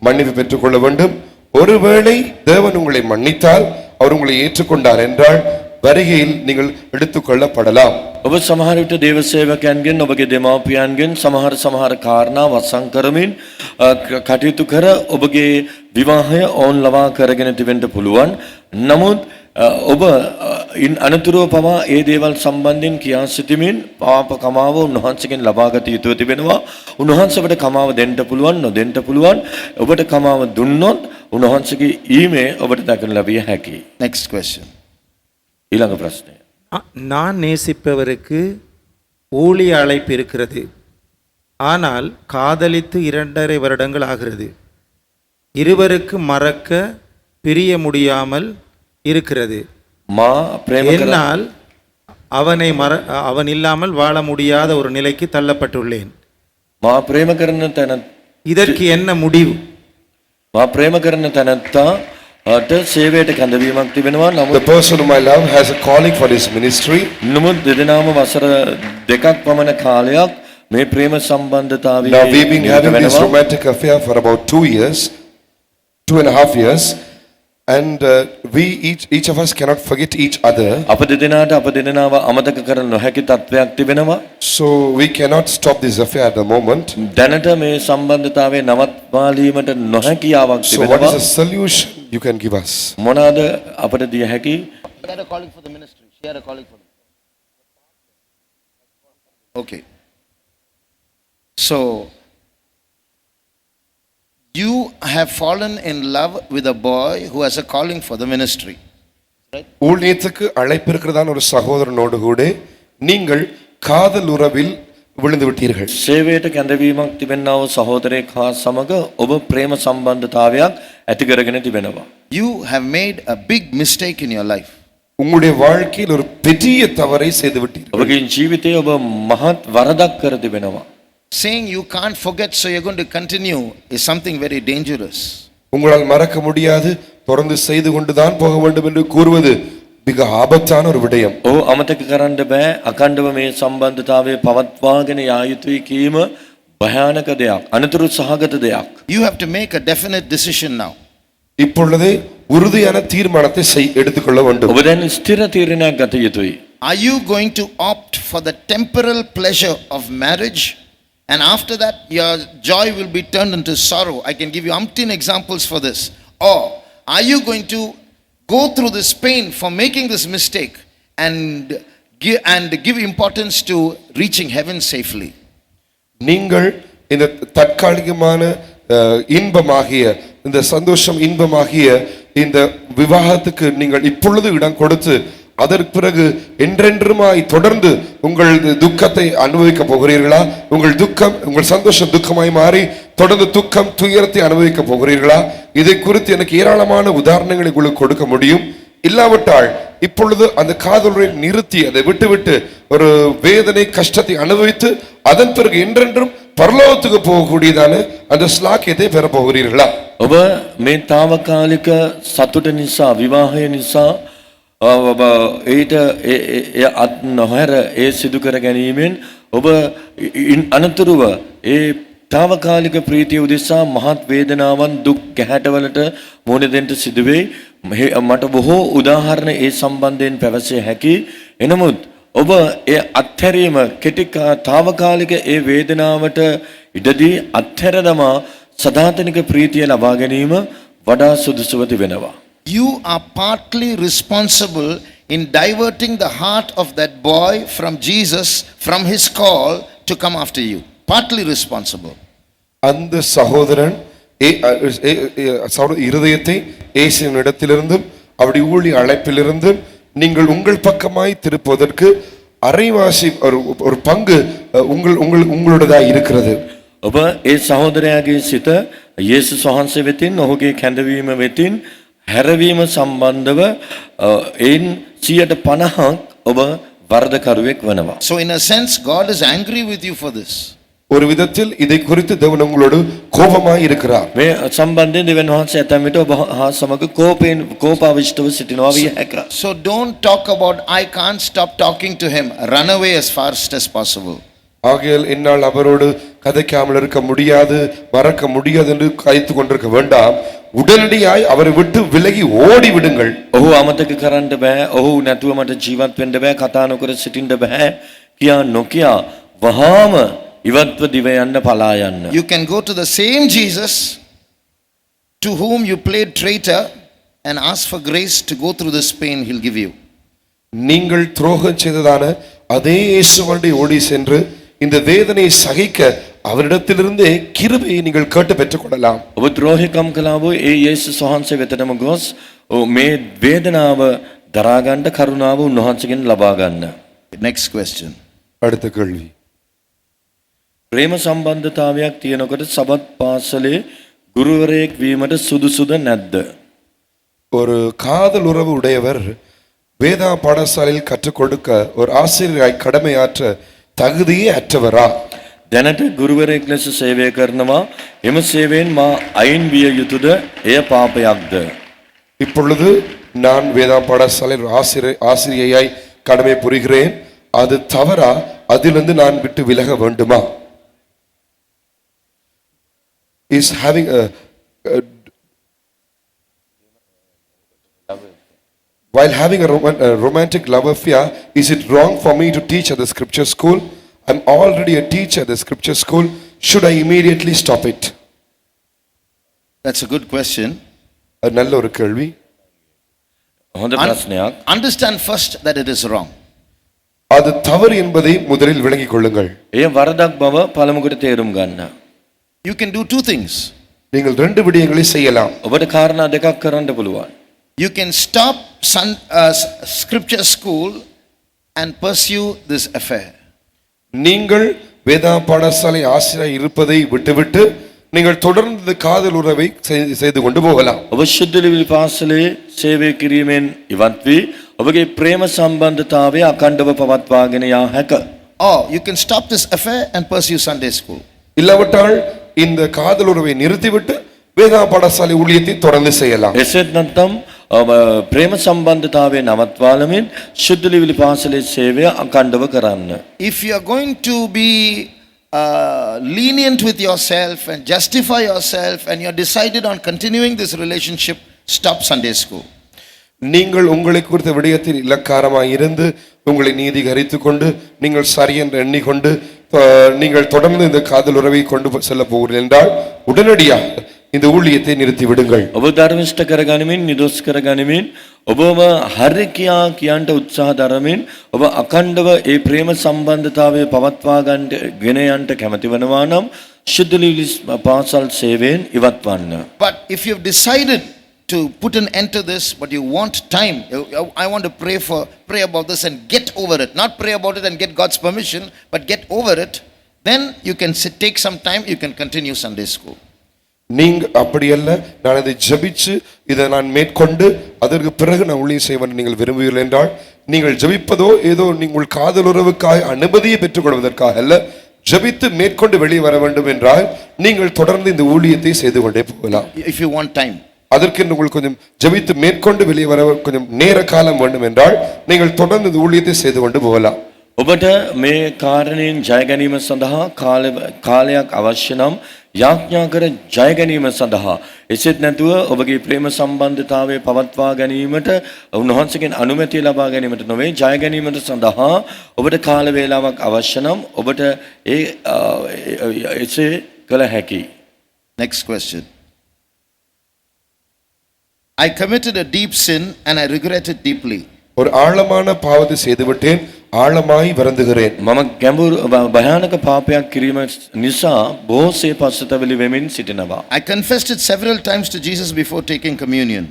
மன்னிப்பு பெற்றுக்கொள்ள வேண்டும். ஒருவேளை தேவன் உங்களை மன்னித்தால், அவர் உங்களை ஏற்றுக்கொண்டார் என்றால் வருகையில் நீங்கள் எடுத்துக்கொள்ளப்படலாம். ඔබ සමහර විට දේව සේවකයන්ගෙන් ඔබගේ දෙමාපියන්ගෙන් සමහර කාරණා වසන් කරමින් කටයුතු කර ඔබගේ විවාහය ඕන් ලවා කරගෙන තිබෙන්න පුළුවන්. නමුත් ඔබ අනතුරුව පවා ඒ දේවල් සම්බන්ධයෙන් කියා සිටීමෙන් පාප කමාව උන්වහන්සේගෙන් ලබා ගත යුතුව තිබෙනවා. උන්වහන්සේට කමාව දෙන්න පුළුවන්, නොදෙන්න පුළුවන්. ඔබට කමාව දුන්නොත් උන්වහන්සේගේ ඊමේ ඔබට දක්වන ලැබිය හැකියි. Next question. ඊළඟ ප්‍රශ්නය. நான் நேசிப்பவருக்கு ஊழிய அழைப்பு இருக்கிறது, ஆனால் காதலித்து 2.5 வருடங்கள் ஆகிறது. இருவருக்கு மறக்க பிரிய முடியாமல் இருக்கிறது. என்னால் அவன் இல்லாமல் வாழ முடியாத ஒரு நிலைக்கு தள்ளப்பட்டுள்ளேன். මා ප්‍රේම කරන තැන இதற்கு என்ன முடிவு? මා ප්‍රේම කරන තැනත්තා අට සේවයට කැඳවීමක් තිබෙනවා. The person whom I love has a calling for his ministry. නමුත් දෙදෙනාම වසර 2ක් පමණ කාලයක් මේ ප්‍රේම සම්බන්ධතාවයේ Now we've been having this romantic affair for about 2 years, 2.5 years, and we each of us cannot forget each other. අප දෙදෙනාට අප දෙදෙනාව අමතක කර නොහැකි තත්වයක් තිබෙනවා. So we cannot stop this affair at the moment. දැනට මේ සම්බන්ධතාවයේ නවත්වාලීමට නොහැකියාවක් So what is තිබෙනවා. the solution you can give us? මොනවාද අපට දිය හැකි? She had a calling for the ministry. She had a calling for Okay. So you have fallen in love with a boy who has a calling for the ministry. ஊழியத்துக்கு அழைப்பிருக்கிறதான ஒரு சகோதரனோடு கூட நீங்கள் காதல் உறவில் விழுந்து விட்டீர்கள். සේවයට කැඳවීමක් තිබෙනා වූ සහෝදරයෙක් හා සමග ඔබ ප්‍රේම සම්බන්ධතාවයක් ඇති කරගෙන තිබෙනවා. You have made a big mistake in your life. உங்களுடைய வாழ்க்கையில் ஒரு பெரிய தவறை செய்து விட்டீர்கள். ඔබගේ ජීවිතයේ ඔබ මහත් වරදක් කර තිබෙනවා. Saying you can't forget, so you're going to continue, is something very dangerous. உங்களால் மறக்க முடியாது, தொடர்ந்து செய்து கொண்டுதான் போக வேண்டும் என்று கூறுவது மிக ஆபத்தான ஒரு விடயம். ඔහු අමතක කරන්න බෑ, අකණ්ඩව මේ සම්බන්ධතාවය පවත්වාගෙන යා යුතුයි කීම භයානක දෙයක්, අනතුරු සහගත දෙයක්. You have to make a definite decision now. இப்பொழுதே உறுதியான தீர்மானத்தை எடுத்துக்கொள்ள வேண்டும். ඔබ දැන් ස්ථිර තීරණයක් ගත යුතුයි. Are you going to opt for the temporal pleasure of marriage, and after that your joy will be turned into sorrow? I can give you umpteen examples for this. Or are you going to go through this pain for making this mistake and give importance to reaching heaven safely? நீங்கள் இந்த தற்காலிகமான இன்பமாகிய, இந்த சந்தோஷம் இன்பமாகிய இந்த விவாகத்துக்கு நீங்கள் இப்பொழுது இடம் கொடுத்து அதற்கு பிறகு என்றென்றுமாய் தொடர்ந்து உங்கள் துக்கத்தை அனுபவிக்க போகிறீர்களா? உங்கள் துக்கம், உங்கள் சந்தோஷம் துக்கமாய் மாறி தொடர்ந்து துக்கம் துயரத்தை அனுபவிக்க போகிறீர்களா? இதை குறித்து எனக்கு ஏராளமான உதாரணங்களை உங்களுக்கு கொடுக்க முடியும். இல்லாவிட்டால் இப்பொழுது அந்த காதலை நிறுத்தி அதை விட்டுவிட்டு ஒரு வேதனை கஷ்டத்தை அனுபவித்து அதன் பிறகு என்றென்றும் பரலோகத்துக்கு போகக்கூடியதான அந்த ஸ்லாக்கியத்தை பெற போகிறீர்களா? ඔබ මේ తాවකාලික සතුට නිසා, විවාහය නිසා ඊට අත් නොහැර ඒ සිදු කර ගැනීමෙන් ඔබ අනතුරුව ඒ తాවකාලික ප්‍රීතිය උදෙසා මහත් වේදනාවන් දුක් ගැහැටවලට මුහුණ දෙන්න සිදුවේ. මට බොහෝ උදාහරණ ඒ සම්බන්ධයෙන් පැවසිය හැකි. එනමුත් ඔබ ඒ අත්හැරීම කෙටි తాවකාලික ඒ වේදනාවට ඉඩදී අත්හැර දමා සදාතනික ප්‍රීතිය ලබා ගැනීම වඩා සුදුසුව තිබෙනවා. You are partly responsible in diverting the heart of that boy from Jesus, from his call to come after you. Partly responsible. அந்த சகோதரன் இருதயத்தை இயேசுவின் இடத்திலிருந்தும் அவருடைய ஊழிய அழைப்பிலிருந்தும் நீங்கள் உங்கள் பக்கமாய் திருப்பதற்கு அரைவாசி ஒரு பங்கு உங்களுடையதாக இருக்கிறது. ඔබ ඒ සහෝදරයාගේ සිත යේසුස් වහන්සේ වෙතින් ඔහුගේ කැඳවීම වෙතින් හැරවීම සම්බන්ධව එයින් 50% ඔබ වරදකරුවෙක් වෙනවා. So in a sense God is angry with you for this. ஒரு விதத்தில் இதை குறித்து தேவன் உங்களோடு கோபமாய் இருக்கிறார். මේ සම්බන්ධයෙන් දෙවියන් වහන්සේ ඇතැම් විට ඔබ හා සමග කෝපාවිෂ්ඨව සිටිනවා විය හැකියි. So don't talk about I can't stop talking to him. Run away as fast as possible. ஆகையால் என்னால் அவரோடு கதைக்காமல் இருக்க முடியாது, மறக்க முடியாது என்று காய்த்து கொண்டிருக்க வேண்டாம். உடனடியாய் அவரை விட்டு விலகி ஓடி விடுங்கள். ඔහු අමතක කරන්න බෑ, ඔහු නැතුව මට ජීවත් වෙන්න බෑ, කතා නොකර සිටින්න බෑ කියා නොකියා වහාම ඉවත්ව දිව යන්න පලා යන්න. You can go to the same Jesus to whom you played traitor and ask for grace to go through this pain. He'll give you. நீங்கள் துரோகம் செய்ததான அதே இயேசுவண்டை ஓடி சென்று இந்த வேதனையை சகிக்க அவரிடத்திலிருந்தே கிருபையை நீங்கள் கேட்டு பெற்றுக் கொள்ளலாம். ඔබ ද්‍රෝහිකම් කළා වූ ඒ යේසුස් වහන්සේ වෙතටම ගොස් මේ වේදනාව දරා ගන්න කරුණාව උන්වහන්සේගෙන් ලබා ගන්න. Next question. அடுத்த கேள்வி. ප්‍රේම සම්බන්ධතාවයක් තියෙනකොට සබත් පාසලේ ගුරුවරයෙක් වීමට සුදුසුද නැද්ද? ஒரு காதல் உறவு உடையவர் வேதா பாடசாலையில் கற்றுக் கொடுக்க ஒரு ஆசிரியராய் கடமையாற்ற தகுதியே அற்றவரா? දැනට ගුරුවරයෙක් ලෙස සේවය කරනවා. එම සේවයෙන් මා අයින් විය යුතුද? එය පාපයක්ද? இப்பொழுது நான் வேதா பாடசாலையில் ஆசிரியையாய் கடமை புரிகிறேன். அது தவறா? அதிலிருந்து நான் விட்டு விலக வேண்டுமா? Is having while having a romantic love affair, is it wrong for me to teach at the scripture school? I'm already a teacher at the scripture school. Should I immediately stop it? That's a good question. நல்ல ஒரு கேள்வி. හොඳ ප්‍රශ්නයක්. Understand first that it is wrong. அது தவறு என்பதை முதலில் விளங்கிக் கொள்ளுங்கள். එය වරදක් බව පළමුවට තේරුම් ගන්න. You can do two things. நீங்கள் ரெண்டு விடயங்களை செய்யலாம். ඔබට කාරණා දෙකක් කරන්න පුළුවන්. You can stop scripture school and pursue this affair. நீங்கள் வேதா பாடசாலை ஆசிரியர் இருப்பதை விட்டுவிட்டு நீங்கள் தொடர்ந்து காதல் உறவை செய்து கொண்டு போகலாம். ඔබ ශුද්ධ පාසලේ සේවය කිරීමෙන් ඉවත් වී ඔබගේ ප්‍රේම සම්බන්ධතාවය අඛණ්ඩව පවත්වාගෙන යා හැක. Or you can stop this affair and pursue Sunday school. இல்லாவிட்டால் இந்த காதல் உறவை நிறுத்திவிட்டு வேதா பாடசாலை ஊழியத்தை தொடர்ந்து செய்யலாம். එසේත් නැත්නම් ඔබ ප්‍රේම සම්බන්ධතාවය නවත්වාලමින් ශුද්ධ ලිවිලි පාසලේ සේවය අඛණ්ඩව කරන්න. If you are going to be lenient with yourself and justify yourself and you are decided on continuing this relationship, stop Sunday school. நீங்கள் உங்களை குறித்த விடயத்தில் இலக்காரமாய் இருந்து உங்களை நீதிகரித்துக் கொண்டு நீங்கள் சரி என்று எண்ணிக்கொண்டு நீங்கள் தொடர்ந்து இந்த காதல் உறவை கொண்டு செல்ல போகிறீர்கள் என்றால் உடனடியாக இந்த ஊழியத்தை நிறுத்தி விடுங்கள். ඔබ ධර්මිෂ්ඨ කරගනිමින් නිදොස් කරගනිමින් ඔබම හරි කියා කියන්ට උත්සාහ දරමින් ඔබ අඛණ්ඩව ඒ ප්‍රේම සම්බන්ධතාවය පවත්වා ගන්නට ගෙන යන්නට කැමති වෙනවා නම් ශුද්ධ ලිවිලි පාසල් සේවයෙන් ඉවත් වන්න. But if you have decided to put an end to this, but you want time, I want to pray about this and get over it, not pray about it and get God's permission, but get over it, then you can take some time, you can continue Sunday school. நீங்க அப்படி அல்ல, நான் அதை ஜபிச்சு இதை நான் மேற்கொண்டு அதற்கு பிறகு நான் ஊழியம் செய்வேன் நீங்கள் விரும்புவீர்கள் என்றால் நீங்கள் ஜபிப்பதோ ஏதோ நீங்கள் காதல் உறவுக்காக அனுமதியை பெற்றுக் கொள்வதற்காக அல்ல, ஜபித்து மேற்கொண்டு வெளியே வர வேண்டும் என்றால் நீங்கள் தொடர்ந்து இந்த ஊழியத்தை செய்து கொண்டே போகலாம். If you want time. அதற்கு உங்களுக்கு கொஞ்சம் ஜபித்து மேற்கொண்டு வெளியே வர கொஞ்சம் நேர காலம் வேண்டும் என்றால் நீங்கள் தொடர்ந்து இந்த ஊழியத்தை செய்து கொண்டு போகலாம். ඔබට මේ කාරණයෙන් ජය ගැනීම සඳහා කාලයක් අවශ්‍ය නම් යාඥා කර ජය ගැනීම සඳහා එසේත් නැතුව ඔබගේ ප්‍රේම සම්බන්ධතාවය පවත්වා ගැනීමට උන්වහන්සේගෙන් අනුමැතිය ලබා ගැනීමට නොවේ, ජය ගැනීමට සඳහා ඔබට කාල වේලාවක් අවශ්‍ය නම් ඔබට එසේ කළ හැකියි. Next question. I committed a deep sin and I regret it deeply. ஒரு ஆழமான பாவத்தை செய்துவிட்டேன், ஆழமாய் வருந்துகிறேன். මම ගැඹුරු භයානක පාපයක් කිරීම නිසා බොහෝසේ පස්සතවලි වෙමින් සිටිනවා. I confessed it several times to Jesus before taking communion.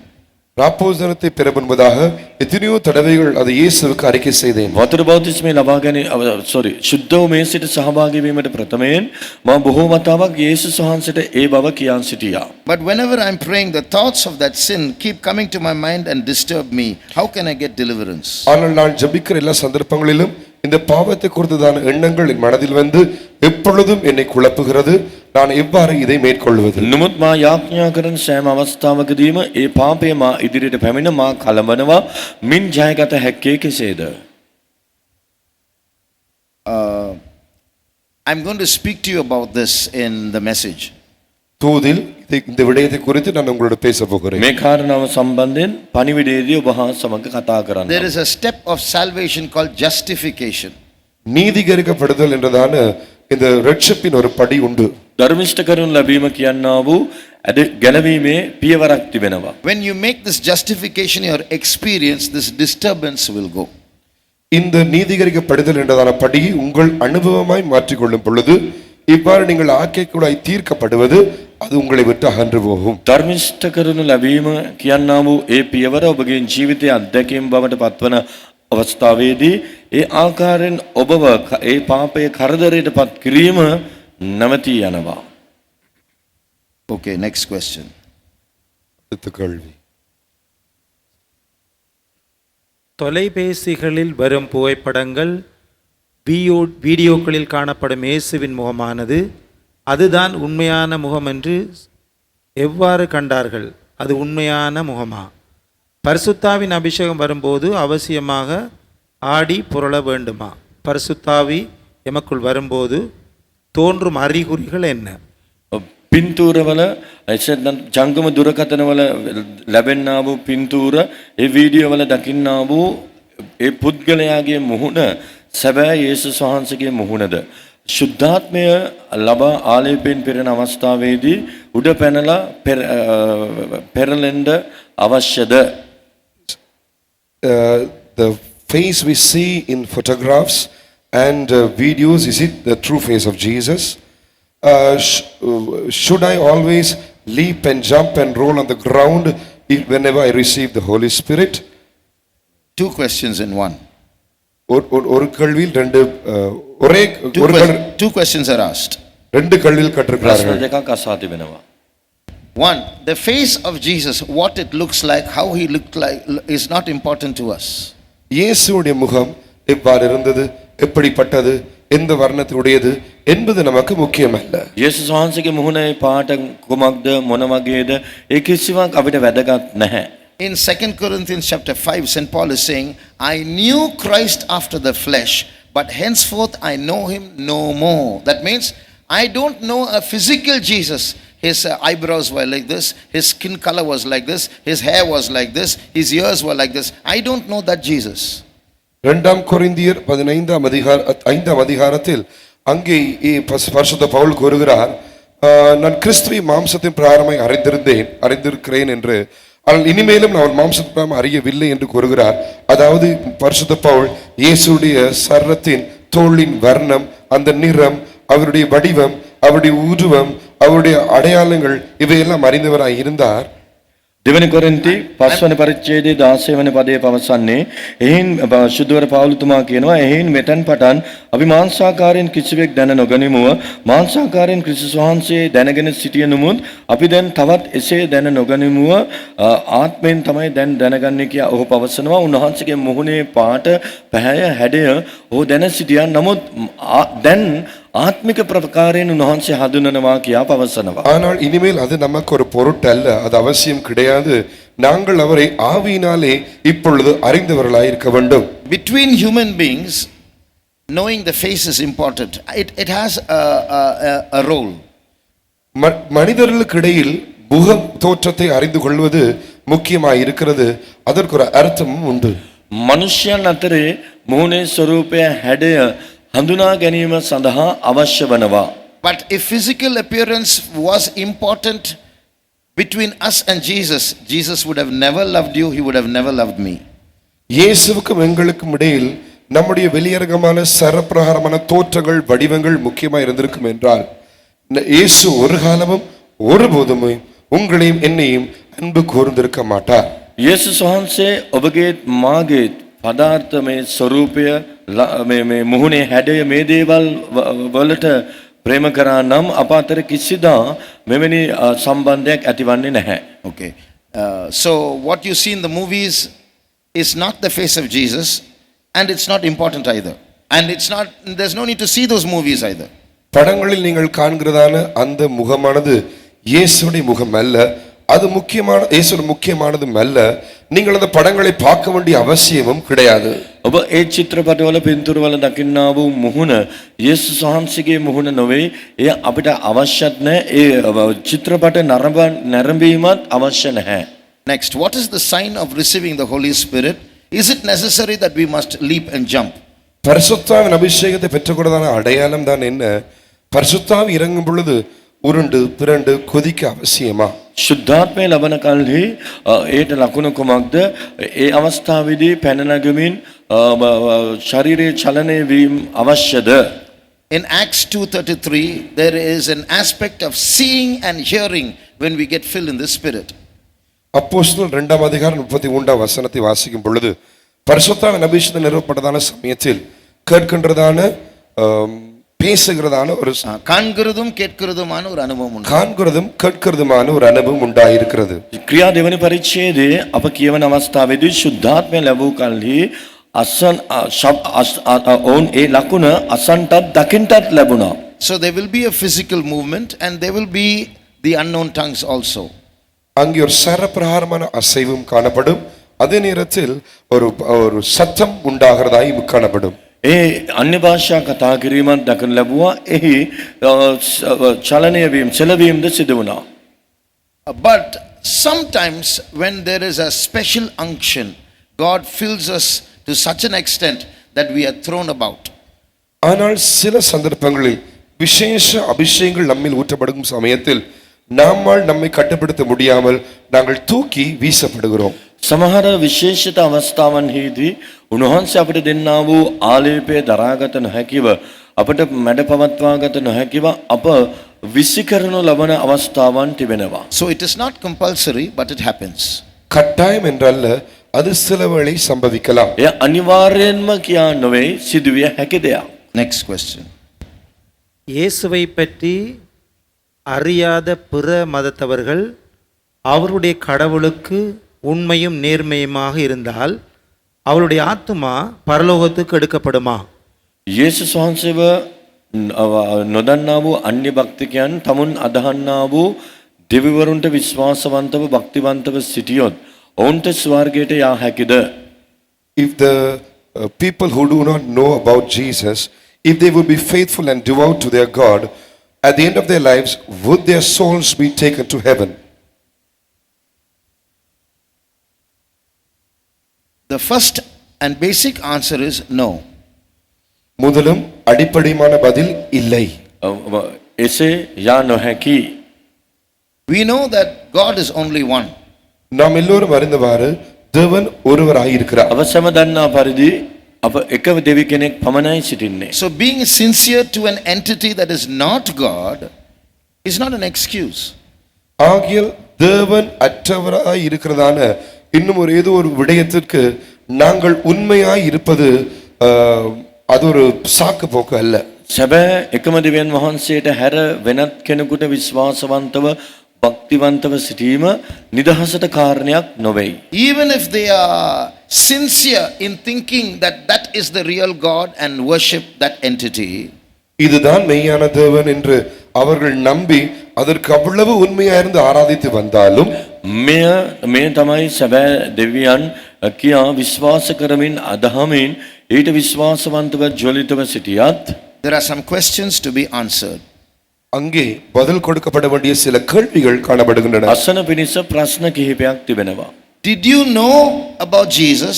ராப்போசனத்தை பெற முன்பதாக எத்தனையோ தடவைகள் அதை இயேசுவுக்கு அறிக்கை செய்தேன். වතුර බෞතිස්මය ලබා ගැනීම ශුද්ධව මේ සිට සහභාගී වීමට ප්‍රථමයෙන් මම බොහෝ වතාවක් යේසුස් වහන්සේට ඒ බව කියාන් සිටියා. But whenever I'm praying, the thoughts of that sin keep coming to my mind and disturb me. How can I get deliverance? ஆனால் நான் ஜெபிக்கிற எல்லா சந்தர்ப்பங்களிலும் இந்த பாவத்தை குறித்ததான எண்ணங்கள் என் மனதில் வந்து எப்பொழுதும் என்னை குழப்புகிறது. நான் எவ்வாறு இதை மேற்கொள்வது? නමුත් මා යාඥා කරන සෑම අවස්ථාවකදීම ඒ පාපය මා ඉදිරියට පැමිණ මා කලබනවා. මින් ජයගත හැක්කේ කෙසේද? I'm going to speak to you about this in the message. தூதில் இந்த விடயத்தை குறித்து நான் உங்களோட பேச போகிறேன். මේ කාරණාව සම්බන්ධයෙන් පණිවිඩයේදී ඔබ හා සමග කතා කරන්න. There is a step of salvation called justification. நீதிகரிக்கப்படுதல் என்றதான இந்த ரட்சிப்பின் ஒரு படி உண்டு. ධර්මිෂ්ඨ කරනු ලැබීම කියනා වූ ගැලවීමේ පියවරක් තිබෙනවා. When you make this justification your experience, this disturbance will go. இந்த நீதிகரிக்கப்படுதல் என்றதான படியை உங்கள் அனுபவமாய் மாற்றிக்கொள்ளும் பொழுது இவ்வாறு நீங்கள் ஆக்கைக்குள்ளாய் தீர்க்கப்படுவது அது உங்களை விட்டு அகன்று போகும். ධර්මිෂ්ඨ කරනු ලැබීම කියනා වූ ඒ පියවර ඔබගේ ජීවිතයේ අත්දැකීම් බවට පත්වන අවස්ථාවේදී ඒ ආකාරයෙන් ඔබව ඒ පාපයේ කරදරයට පත් කිරීම නැවතී යනවා. Okay, next question. அடுத்த கேள்வி. தொலைபேசிகளில் வரும் புகைப்படங்கள் வீடியோக்களில் காணப்படும் இயேசுவின் முகமானது அதுதான் உண்மையான முகம் என்று எவ்வாறு கண்டார்கள்? அது உண்மையான முகமா? பரிசுத்தாவின் அபிஷேகம் வரும்போது அவசியமாக ஆடி புரள வேண்டுமா? பரிசுத்தாவி எமக்குள் வரும்போது தோன்றும் அறிகுறிகள் என்ன? පින්තූරවල ජංගම දුරකථනවල ලැබෙන්නා වූ පින්තූර, ඒ වීඩියෝවල දකින්නා වූ ඒ පුද්ගලයාගේ මුහුණ සැබෑ යේසුස් වහන්සේගේ මුහුණද? ශුද්ධාත්මය ලබා ආලේපයෙන් පෙරෙන අවස්ථාවේදී උඩ පැනලා පෙරලෙන්න අවශ්‍යද? The face we see in photographs and videos, is it the true face of Jesus? Should I always leap and jump and roll on the ground whenever I receive the Holy Spirit? two questions in one. ஒரு கேள்வியில் ரெண்டு ஒரே ஒரு Two questions are asked. ரெண்டு கேள்வியில் ප්‍රශ්න கற்றுக்கிறார்கள். දෙකක් අසා තිබෙනවා. One, the face of Jesus, what it looks like, how he looked like, is not important to us. இயேசுவுடைய முகம் எவ்வாறு இருந்தது, எப்படிப்பட்டது, எந்த வர்ணத்தினுடையது என்பது நமக்கு முக்கியமல்ல. යේසුස් වහන්සේගේ මුහුණේ පාට කුමක්ද මොන වගේද ඒ කිසිවක් අපිට වැදගත් නැහැ. In 2 Corinthians chapter 5, St. Paul is saying, I knew Christ after the flesh, but henceforth I know him no more. That means, I don't know a physical Jesus. His eyebrows were like this, his skin color was like this, his hair was like this, his ears were like this. I don't know that Jesus. 2 கொரிந்தியர் 5ஆம் அதிகாரத்தில் அங்கே பரிசுத்த பவுல் கூறுகிறார், நான் கிறிஸ்துவை மாம்சத்தின் பிரகாரமாய் அறிந்திருக்கிறேன் என்று, ஆனால் இனிமேலும் நான் மாம்சத்தின் பிரகாரம் அறியவில்லை என்று கூறுகிறார். அதாவது பரிசுத்த பவுல் இயேசுடைய சர்ரத்தின் தோளின் வர்ணம், அந்த நிறம், அவருடைய வடிவம், அவருடைய உருவம், அவருடைய அடையாளங்கள் இவையெல்லாம் அறிந்தவராய் இருந்தார். දෙවනි කොරින්ති 5 වන පරිච්ඡේදයේ 16 වන පදයේ පවසන්නේ එයින් ශුද්ධවර පෞලතුමා කියනවා එයින් මෙතෙන් පටන් අපි මාංශාකාරයෙන් කිසිවෙක් දැන නොගනිමුව මාංශාකාරයෙන් ක්‍රිස්තුස් වහන්සේ දැනගෙන සිටියනුමුත් අපි දැන් තවත් එසේ දැන නොගනිමුව ආත්මයෙන් තමයි දැන් දැනගන්නේ කියා ඔහු පවසනවා. උන්වහන්සේගේ මුහුණේ පාට පැහැය හැඩය ඔහු දැන සිටියා. නමුත් දැන් ஆத்மிக பிரகாரேன் உன்ஹான்சே ஹதுனனவா கியா பவசனவா. ஆனால் இனிமேல் அது நமக்கு ஒரு பொருட்டல்ல, அது அவசியம் கிடையாது. நாங்கள் அவரை ஆவியினாலே இப்பொழுது அறிந்தவர்களாய் இருக்க வேண்டும். Between human beings, knowing the face is important. It has a role. மனிதர்களுக்கு இடையில் முக தோற்றத்தை அறிந்து கொள்வது முக்கியமாய் இருக்கிறது. அதற்கு ஒரு அர்த்தமும் உண்டு. மனுஷයන් අතරේ මුහුණේ ස්වરૂපය හැඩය හඳුනා ගැනීම සඳහා අවශ්‍ය වනවා. But if physical appearance was important between us and Jesus, Jesus would have never loved you, he would have never loved me. இயேசுவுக்கும் எங்களுக்கும் இடையில் நம்முடைய வெளியரங்கமான சரப்பிரகாரமான தோற்றங்கள், வடிவங்கள் முக்கியமாக இருந்திருக்கும் என்றால், இயேசு ஒரு காலமும் ஒருபோதும் உங்களையும் என்னையும் அன்பு கூர்ந்திருக்க மாட்டார். යේසුස් වහන්සේ ඔබගේත් මාගේත් පදාර්ථමය ස්වરૂපය මේ මුහුණේ හැඩය මේ දේවල් වලට ප්‍රේම කරා නම් අප අතර කිසිදා මෙවැනි සම්බන්ධයක් ඇතිවන්නේ නැහැ. Okay. So what you see in the movies is not the face of Jesus, and it's not important either. And there's no need to see those movies either. படங்களில் நீங்கள் காண்கிறதான அந்த முகமானது இயேசுடைய முகம் அல்ல, அது இயேசுவின் முக்கியமானதும் அல்ல. நீங்கள் அந்த படங்களை பார்க்க வேண்டிய அவசியமும் கிடையாது. ඔබ ඒ චිත්‍රපටවල පින්තූරවල දකින්නා වූ මුහුණ යේසුස් වහන්සේගේ මුහුණ නොවේ. එය අපිට අවශ්‍යත් නැහැ. ඒ චිත්‍රපට නරඹීමත් අවශ්‍ය නැහැ. Next, what is the sign of receiving the Holy Spirit? Is it necessary that we must leap and jump? பரிசுத்தாவின் அபிஷேகத்தை பெற்றுக்கொண்டதான அடையாளம் தான் என்ன? பரிசுத்தாவி இறங்கும் பொழுது உருண்டு பிறண்டு கொதிக்க அவசியமா? ශුද්ධාත්මය ලබන කල්හි ඒට ලකුණු කුමක්ද? ඒ අවස්ථාවේදී පැන නැගමින් ශරීරයේ චලනය වීම අවශ්‍යද? In Acts 2:33, there is an aspect of seeing and hearing when we get filled in the Spirit. அப்போஸ்தலர் 2ஆம் அதிகாரம் 33ஆம் வசனத்தை வாசிக்கும் பொழுது, பரிசுத்தாவின் அபிஷேகம் நிறுவப்பட்டதான சமயத்தில் கேட்கின்றதான பேசுகிறதான ஒரு காண்கிறதும் கேட்கிறதுமான ஒரு அனுபவம் உண்டு. காண்கிறதும் கேட்கிறதுமான ஒரு அனுபவம் உண்டாயிருக்கிறது. ක්‍රියා දෙවනි පරිච්ඡේදයේ අප කියවන අවස්ථාවේදී ශුද්ධාත්මය ලැබූ කල්හි ඔවුන් ඒ ලකුණ අසන්ටත් දකින්ටත් ලැබුණා. So there will be a physical movement and there will be the unknown tongues also. அங்கே ஒரு சரப்பிரகாரமான அசைவும் காணப்படும். அதே நேரத்தில் ஒரு சத்தம் உண்டாகிறதாய் காணப்படும். ඒ අන්‍ය භාෂා කතා කිරීමත් දකින්න ලැබුවා. එහි චලනය වීම සෙලවීමද සිදු වුණා. But sometimes when there is a special unction, God fills us to such an extent that we are thrown about. ஆனால் சில சந்தர்ப்பங்களில் விசேஷ அபிஷேகங்கள் நம்மில் ஊற்றப்படும் சமயத்தில் நம்மால் நம்மை கட்டுப்படுத்த முடியாமல் நாங்கள் தூக்கி வீசப்படுகிறோம். සමහර විශේෂිත අවස්ථාවන්හිදී උන්වහන්සේ අපිට දෙන්නා වූ ආලේපය දරාගත නොහැකිව අපට මැඩ පවත්වාගත නොහැකිව අප විසිකරනු ලබන අවස්ථාවන් තිබෙනවා. So it is not compulsory, but it happens. கட்டாயம் என்றல்ல, அது சில வேளை சம்பவிக்கலாம். එය අනිවාර්යෙන්ම කියා නොවේ සිදුවිය හැකි දෙයක්. Next question. இயேசுவை பற்றி அறியாத பிற மதத்தவர்கள் அவருடைய கடவுளுக்கு உண்மையும் நேர்மையுமாக இருந்தால் அவருடைய ஆத்துமா பரலோகத்துக்கு எடுக்கப்படுமா? යේසුස් වහන්සේව නොදන්නා වූ අන්‍ය භක්තිකයන් තමුන් අදහන්නා වූ දෙවිවරුන්ට විශ්වාසවන්තව භක්තිවන්තව සිටියොත් ඔවුන්ට ස්වර්ගයට යා හැකිද? If the people who do not know about Jesus, if they would be faithful and devout to their God, at the end of their lives, would their souls be taken to heaven? The first and basic answer is no. முதலும் அடிப்படையான பதில் இல்லை. එසේ යා නොහැකි. We know that God is only one. நாம் எல்லோரும் அறிந்தவாறு தேவன் ஒருவராயிருக்கிறார். අප සැම දන්නා පරිදි අප එක දෙවි කෙනෙක් පමණයි සිටින්නේ. So being sincere to an entity that is not God is not an excuse. ஆகியல் தேவன் அற்றவராய் இருக்கிறதான இன்னும் ஏதோ ஒரு விடயத்திற்கு நாங்கள் உண்மையாய் இருப்பது அது ஒரு சாக்கு போக்கு அல்ல. සැබෑ එකම දෙවියන් වහන්සේට හැර වෙනත් කෙනෙකුට විශ්වාසවන්තව භක්තිවන්තව සිටීම නිදහසට කාරණයක් නොවේයි. Even if they are sincere in thinking that that is the real God and worship that entity, இதுதான் மெய்யான தேவன் என்று அவர்கள் நம்பி அதற்கு அவ்வளவு உண்மையாயிருந்து ஆராதித்து வந்தாலும் මෙය තමයි සැබෑ දෙවියන් කියා විශ්වාස කරමින් අදහමින් ඊට විශ්වාසවන්තව ජොලිතව සිටියත් there are some questions to be answered. அங்கே பதில் கொடுக்கப்பட வேண்டிய சில கேள்விகள் காணப்படுகின்றன. අසන පිණිස ප්‍රශ්න කිහිපයක් තිබෙනවා. Did you know about Jesus?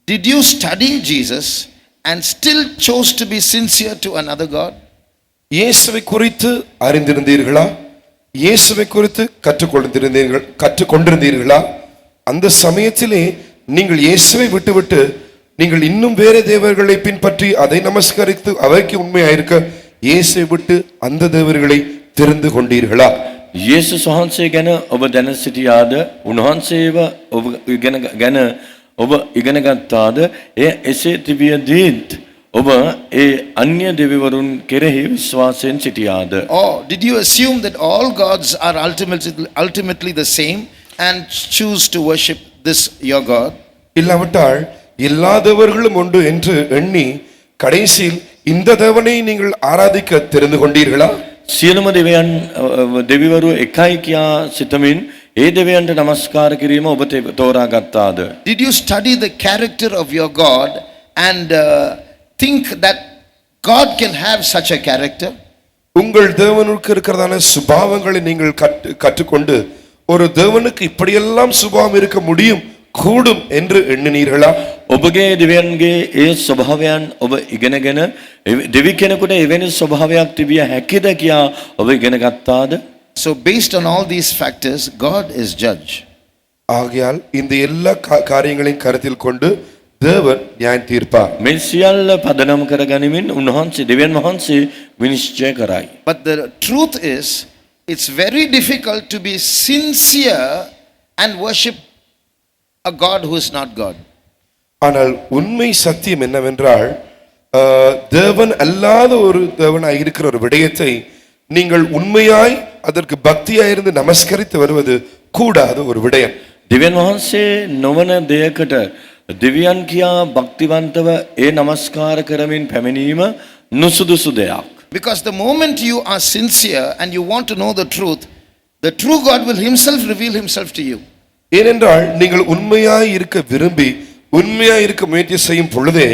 Did you study Jesus and still chose to be sincere to another God? இயேசுவை குறித்து அறிந்திருந்தீர்களா? இயேசுவை குறித்து கற்றுக்கொண்டிருந்தீர்களா? அந்த சமயத்திலே நீங்கள் இயேசுவை விட்டுவிட்டு நீங்கள் இன்னும் வேற தேவர்களை பின்பற்றி அதை நமஸ்கரித்து அவைக்கு உண்மையாயிருக்க இயேசுவை விட்டு அந்த தேவர்களை தெரிந்து கொண்டீர்களா? යේසුස් වහන්සේ ගැන ඔබ දැන සිටියාද? උන්වහන්සේව ඔබ ඉගෙන ගත්තාද? එය එසේ තිබියදීත් ඔබ ඒ අන්‍ය දෙවිවරුන් කෙරෙහි විශ්වාසයෙන් සිටියාද? Or did you assume that all gods are ultimately the same and choose to worship this your God? இல்லாவிட்டால் எல்லா தேவர்களும் உண்டு என்று எண்ணி கடைசியில் இந்த தேவனை நீங்கள் ஆராதிக்க தெரிந்து கொண்டீர்களா? සියලුම දෙවිවරු එකයි කියා සිතමින් ඒ දෙවියන්ට නමස්කාර කිරීම ඔබ තෝරා ගත්තාද? Did you study the character of your God and think that God can have such a character? உங்கள் தேவனுக்கு இருக்கிறதான சுபாவங்களை நீங்கள் கற்றுக்கொண்டு ஒரு தேவனுக்கு இப்படியெல்லாம் சுபாவம் இருக்க முடியும் கூடும் என்று எண்ணினீர்களா? ඔබගේ දෙවියන්ගේ ඒ ස්වභාවයන් ඔබ ඉගෙනගෙන දෙවි කෙනෙකුට එවැනි ස්වභාවයක් තිබිය හැකිද කියා ඔබ ඉගෙන ගත්තාද? So based on all these factors, God is judge. ஆகையால் இந்த எல்லா காரியங்களையும் கருத்தில் கொண்டு தேவன் நியாயம் தீர்ப்பார். මේ සියල්ල පදනම් කරගනිමින් උන්වහන්සේ දෙවියන් වහන්සේ විනිශ්චය කරයි. But the truth is, it's very difficult to be sincere and worship a God who is not God. ஆனால் உண்மை சத்தியம் என்னவென்றால் தேவன் அல்லாத ஒரு தேவனாய் இருக்கிற ஒரு விடயத்தை நீங்கள் உண்மையாய் அதற்கு பக்தியாயிருந்து நமஸ்கரித்து வருவது கூடாத ஒரு விடயம். දෙවියන් වහන්සේ නොවන දෙයකට දෙවියන් කියා භක්තිවන්තව ඒ නමස්කාර කරමින් පැමිණීම නුසුදුසු දෙයක්. Because the moment you are sincere and you want to know the true God will himself reveal himself to you. ஏனென்றால் நீங்கள் உண்மையாய் இருக்க விரும்பி உண்மையாய் இருக்க முயற்சி செய்யும் பொழுதே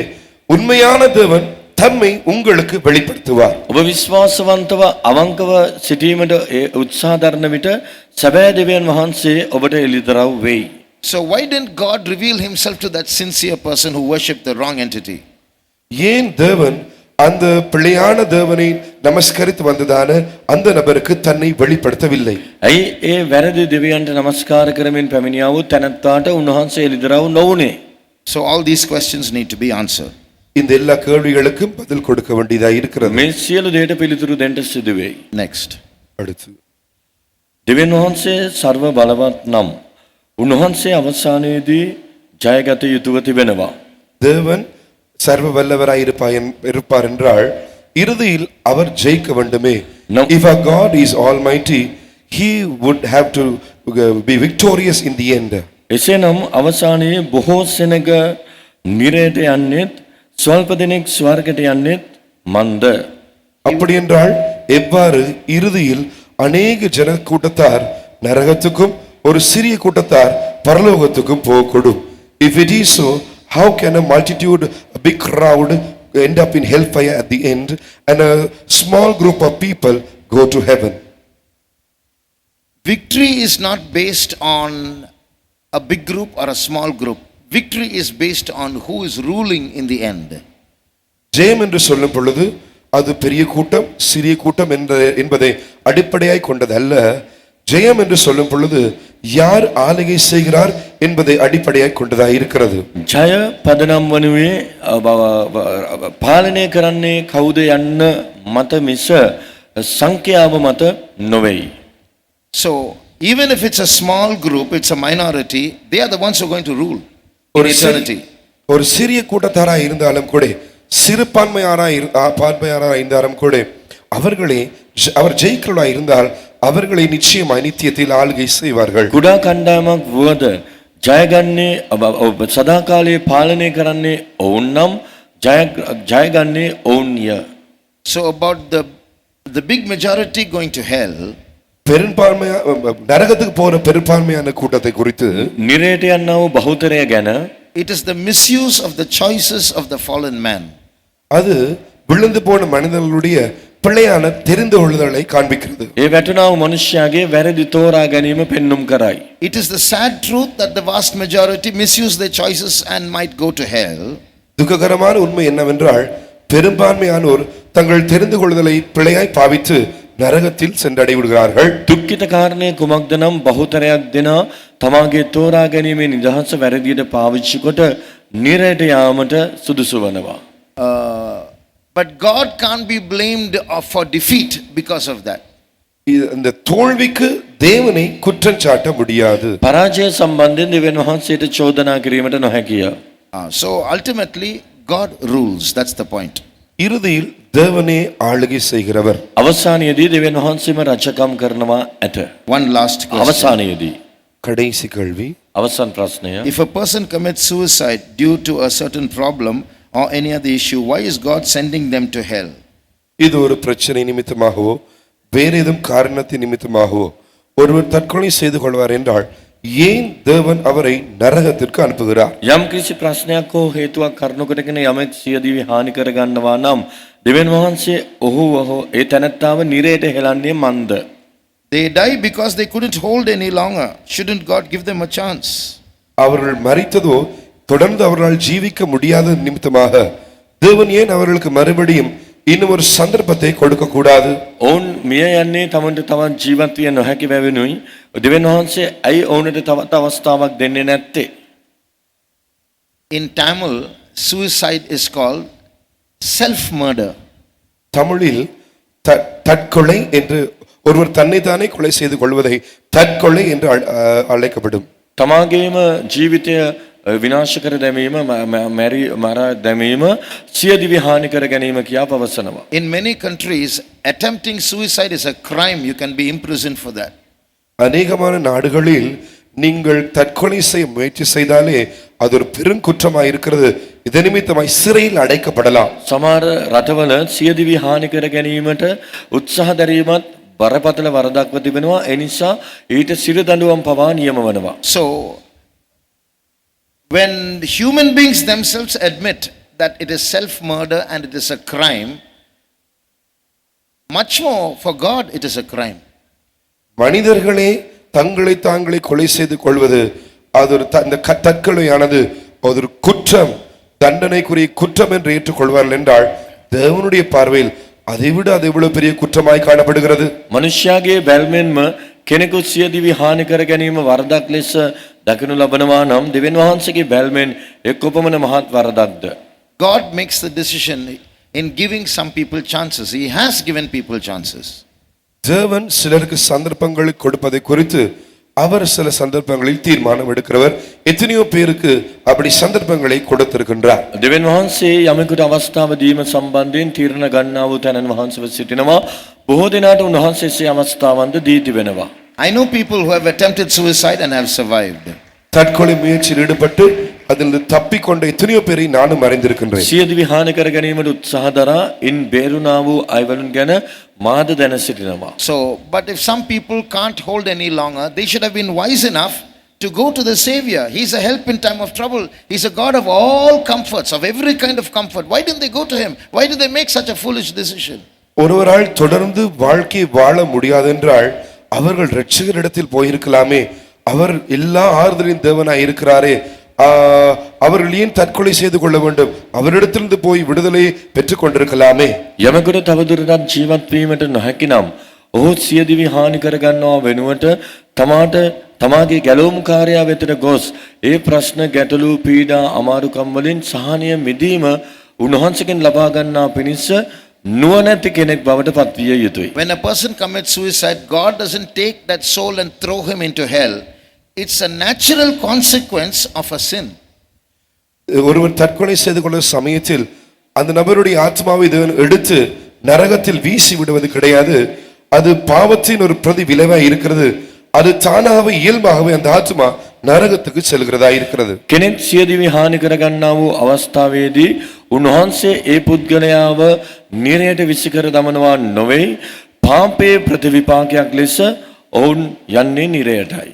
உண்மையான தேவன் தம்மை உங்களுக்கு வெளிப்படுத்துவார். ඔබ විශ්වාසවන්තව අවංකව සිටීමට උත්සාහ දරන විට සැබෑ දෙවියන් වහන්සේ ඔබට එළිදරව් වෙයි. So why didn't God reveal himself to that sincere person who worshipped the wrong entity? ஏன் தேவன் அந்த பிள்ளையான தேவனை நமஸ்கரித்து வந்ததான அந்த நபருக்கு தன்னை வெளிப்படுத்தவில்லை? ඇයි ඒ වැරදි දෙවියන්ට නමස්කාර කරමින් පැමිණියා වූ තැනැත්තාට උන්වහන්සේ එළිදරව් නොවුනේ? So all these questions need to be answered. இந்த எல்லா கேள்விகளுக்கும் பதில் கொடுக்க வேண்டியதாக இருக்கிறது. මේ සියලු දේට පිළිතුරු දෙන්න සිදු වෙයි. Next. அடுத்து දෙවියන් වහන්සේ ਸਰව බලවත් නම් උන්වහන්සේ අවසානයේදී ජයගත යුතුව තිබෙනවා. தேவன் சர்வ வல்லவராய் இருப்பார் என்றால் இறுதியில் அவர் ஜெயிக்க வேண்டுமே. No. If our God is almighty, he would have to be victorious in the end. එසේනම් අවසානයේ බොහෝ සෙනග නිරයට යන්නේත් ස්වල්ප දෙනෙක් ස්වර්ගයට යන්නේත් මන්ද. அப்படி என்றால் எவ்வாறு இறுதியில் அநேக ஜன கூட்டத்தார் நரகத்துக்கும் ஒரு சிறிய கூட்டத்தார் பரலோகத்துக்கும் போகக்கூடும். If it is so, how can a multitude, a big crowd end up in hellfire at the end and a small group of people go to heaven? Victory is not based on a big group or a small group. Victory is based on who is ruling in the end. ஜெயம் என்று சொல்லும் பொழுது அது பெரிய கூட்டம் சிறிய கூட்டம் என்பதை அடிப்படையாய் கொண்டது அல்ல. ஜெயம் என்று சொல்லும் பொழுது யார் ஆளுகை செய்கிறார் என்பதை அடிப்படையாய் கொண்டதாக இருக்கிறது. ජය පදනම් වනුවේ පාලනය කරන්නේ කවුද යන්න මත මිස සංඛ්‍යාව මත නොවේයි. So, even if it's a small group, it's a minority, they are the ones who are going to rule in ஒரு eternity. ஒரு சிறிய கூட்டத்தாராய் இருந்தாலும் கூட சிறுபான்மையாராய் இருந்தாலும் கூட அவர் ஜெயிக்கிறவராய் இருந்தால் அவர்களை நிச்சயமாய் நித்தியத்தில் ஆளுகை செய்வார்கள். කුඩා කණ්ඩායමක් වුවද ජයගන්නේ සදාකාලයේ පාලනය කරන්නේ ඔවුන් නම් ජයගන්නේ ඔවුන්ය. So, about the big majority going to hell, பெரும்பான்மையா நரகத்துக்கு போற பெரும்பான்மையான கூட்டத்தை குறித்து නිරයට යන්නා වූ බහුතරය ගැන it is the misuse of the choices of the fallen man. அது விழுந்து போன மனிதர்களுடைய பிழையான தெரிந்து கொள்ளுதலை காண்பிக்கிறது. ඒ වැටුණා වූ මනුෂ්‍යයාගේ වැරදි තෝරා ගැනීම පෙන්눔 කරයි. It is the sad truth that the vast majority misuse their choices and might go to hell. துக்ககரமான உண்மை என்னவென்றால் பெரும்பான்மையானோர் தங்கள் தெரிந்து கொள்ளுதலை பிழையாய் பாவித்து நரகத்தில் சென்றடை விடுகிறார்கள். දුක්ඛිත කාරණේ කුමක්ද නම් බහුතරයක් දෙනා තමාගේ තෝරා ගැනීමේ නිදහස වැරදියට පාවිච්චි කොට නිරයට යාමට සුදුසු වනවා. But God can't be blamed for defeat because of that. இந்த தோல்விக்கு தேவனை குற்றம் சாட்ட முடியாது. පරාජය සම්බන්ධයෙන් දෙවියන් වහන්සේට චෝදනා කිරීමට නොහැකිය. So ultimately, God rules. That's the point. இறுதியில் தேவனே ஆளுகை செய்கிறவர். අවසානයේදී දෙවියන් වහන්සේම රජකම් කරනවා ඇත. One last question. අවසානයේදී கடைசி கேள்வி, අවසන් ප්‍රශ්නය If a person commits suicide due to a certain problem or any other issue, why is God sending them to hell? இது ஒரு பிரச்சனை நிமித்தமாகவோ வேற ஏதும் காரணத்தின் நிமித்தமாகவோ ஒருவர் தற்கொலை செய்து கொள்வார் என்றால் ஏன் தேவன் அவரை நரகத்திற்கு அனுப்புகிறார்? යම් කිසි ප්‍රශ්නයක් හෝ හේතුවක් කරුණු කොටගෙන යමෙක් සියදිවි හානි කර ගන්නවා නම් දෙවියන් වහන්සේ ඔහුව ඒ තැනැත්තාව නිරයට හෙලන්නේ මන්ද? They die because they couldn't hold any longer. Shouldn't God give them a chance? அவர்கள் மரித்ததோ தொடர்ந்து அவர்களால் ஜீவிக்க முடியாத நிமித்தமாக தேவன் ஏன் அவர்களுக்கு மறுபடியும் இன்னும் ஒரு சந்தர்ப்பத்தை கொடுக்க கூடாது? ඔවුන් මිය යන්නේ තමන්ට තවත් ජීවත් විය නොහැකි බැවිනුයි දෙවියන් වහන්සේ ඇයි ඔවුන්ට තවත් අවස්ථාවක් දෙන්නේ නැත්තේ? In Tamil, suicide is called self-murder. தமிழில் தற்கொலை என்று ஒருவர் தன்னைத்தானே கொலை செய்து கொள்வதை தற்கொலை என்று அழைக்கப்படும். තමාගේම ජීවිතය විනාශ කර දැමීම මරා දැමීම සියදිවි හානි කර ගැනීම කියා පවසනවා. In many countries, attempting suicide is a crime. You can be imprisoned for that. அநேகமான நாடுகளில் நீங்கள் தற்கொலை செய்ய முயற்சி செய்தாலே அது ஒரு பெருங்குற்றமாய் இருக்கிறது. இதன் நிமித்தமாய் சிறையில் அடைக்கப்படலாம். සමහර රටවල සියදිවි හානි කර ගැනීමට උත්සාහ දැරීමත් බරපතල වරදක්ව තිබෙනවා. ඒ නිසා ඊට සිර දඬුවම් පවා නියම වෙනවා. So, when human beings themselves admit that it is self-murder and it is a crime, much more for God it is a crime. மனிதர்களே தங்களை தாங்களே கொலை செய்து கொள்வது அது ஒரு தற்கொலையானது ஒரு குற்றம், தண்டனைக்குரிய குற்றம் என்று ஏற்றுக்கொள்வார்கள் என்றால் தேவனுடைய பார்வையில் அதைவிட அது எவ்வளவு பெரிய குற்றமாய் காணப்படுகிறது. මනුෂ්‍යයාගේ බැල්මෙන්ම කෙනෙකු සියදිවි හානි කර ගැනීම වරදක් ලෙස දකිනු ලබනවා නම් දෙවියන් වහන්සේගේ බැල්මෙන් එක් කොපමණ මහත් වරදක්ද? God makes the decision in giving some people chances. He has given people chances. தேவன் சிலருக்கு சந்தர்ப்பங்களை கொடுப்பதை குறித்து அவர் சில சந்தர்ப்பங்களில் தீர்மானம் எடுக்கிறவர். எத்தனையோ பேருக்கு அப்படி சந்தர்ப்பங்களை கொடுத்திருக்கின்றார். දෙවියන් වහන්සේ යමෙකුට අවස්ථාව දීම සම්බන්ධයෙන් තීරණ ගන්නා වූ තැනන් වහන්සේව සිටිනවා. බොහෝ දෙනාට උන්වහන්සේ සේ අවස්ථාවන්ද දී තිබෙනවා. I know people who have attempted suicide and have survived. தற்கொலை முயற்சியில் ஈடுபட்டு அதில் தப்பிக்கொண்ட எத்தனையோ பேரை நானும் அறிந்திருக்கின்றேன். සියදිවි හානි කර ගැනීමට උත්සාහ දරා ඉන් බේරුණා වූ අයවලුන් ගැන මාද දැන සිටිනවා. So, but if some people can't hold any longer, they should have been wise enough to go to the Savior. He's a help in time of trouble. He's a God of all comforts, of every kind of comfort. Why didn't they go to him? Why did they make such a foolish decision? ஒருவரால் தொடர்ந்து வாழ்க்கை வாழ முடியாதென்றால் அவர்கள் இரட்சகரிடத்தில் போயிருக்கலாமே. அவர் எல்லா ஆறுதலின் தேவனாய் இருக்கிறாரே, அவர்கள் ஏன் தற்கொலை செய்து கொள்ள வேண்டும்? அவரிடத்திலிருந்து போய் விடுதலையை பெற்றுக் கொண்டிருக்கலாமே. යමෙකුට තවදුරටත් ජීවත් වීමට නොහැකි නම් ඔහු සියදිවි හානි කර ගන්නවා වෙනුවට තමාගේ ගැලවුම්කාරයා වෙතට ගොස් ඒ ප්‍රශ්න ගැටලු පීඩා අමාරුකම් වලින් සහනය මිදීම උන්වහන්සේගෙන් ලබා ගන්නා පිණිස නුවණැති කෙනෙක් බවට පත්විය යුතුයි. When a person commits suicide, God doesn't take that soul and throw him into hell. It's a natural consequence of a sin. ஒருவர் தற்கொலை செய்து கொள்ள சமயத்தில் அந்த நபருடைய ஆத்மாவை தேவன் எடுத்து நரகத்தில் வீசி விடுவது கிடையாது. அது பாவத்தின் ஒரு பிரதி விளைவாய் இருக்கிறது. அது தானாகவே இயல்பாகவே அந்த ஆத்மா நரகத்துக்கு செல்கிறதா இருக்கிறது. කෙනෙක් සියදිවි හානි කර ගන්නා වූ අවස්ථාවේදී උන්වහන්සේ ඒ පුද්ගලයාව නිරයට විසිකර දමනවා නොවේ. පාපයේ ප්‍රතිවිපාකයක් ලෙස ඔවුන් යන්නේ නිරයටයි.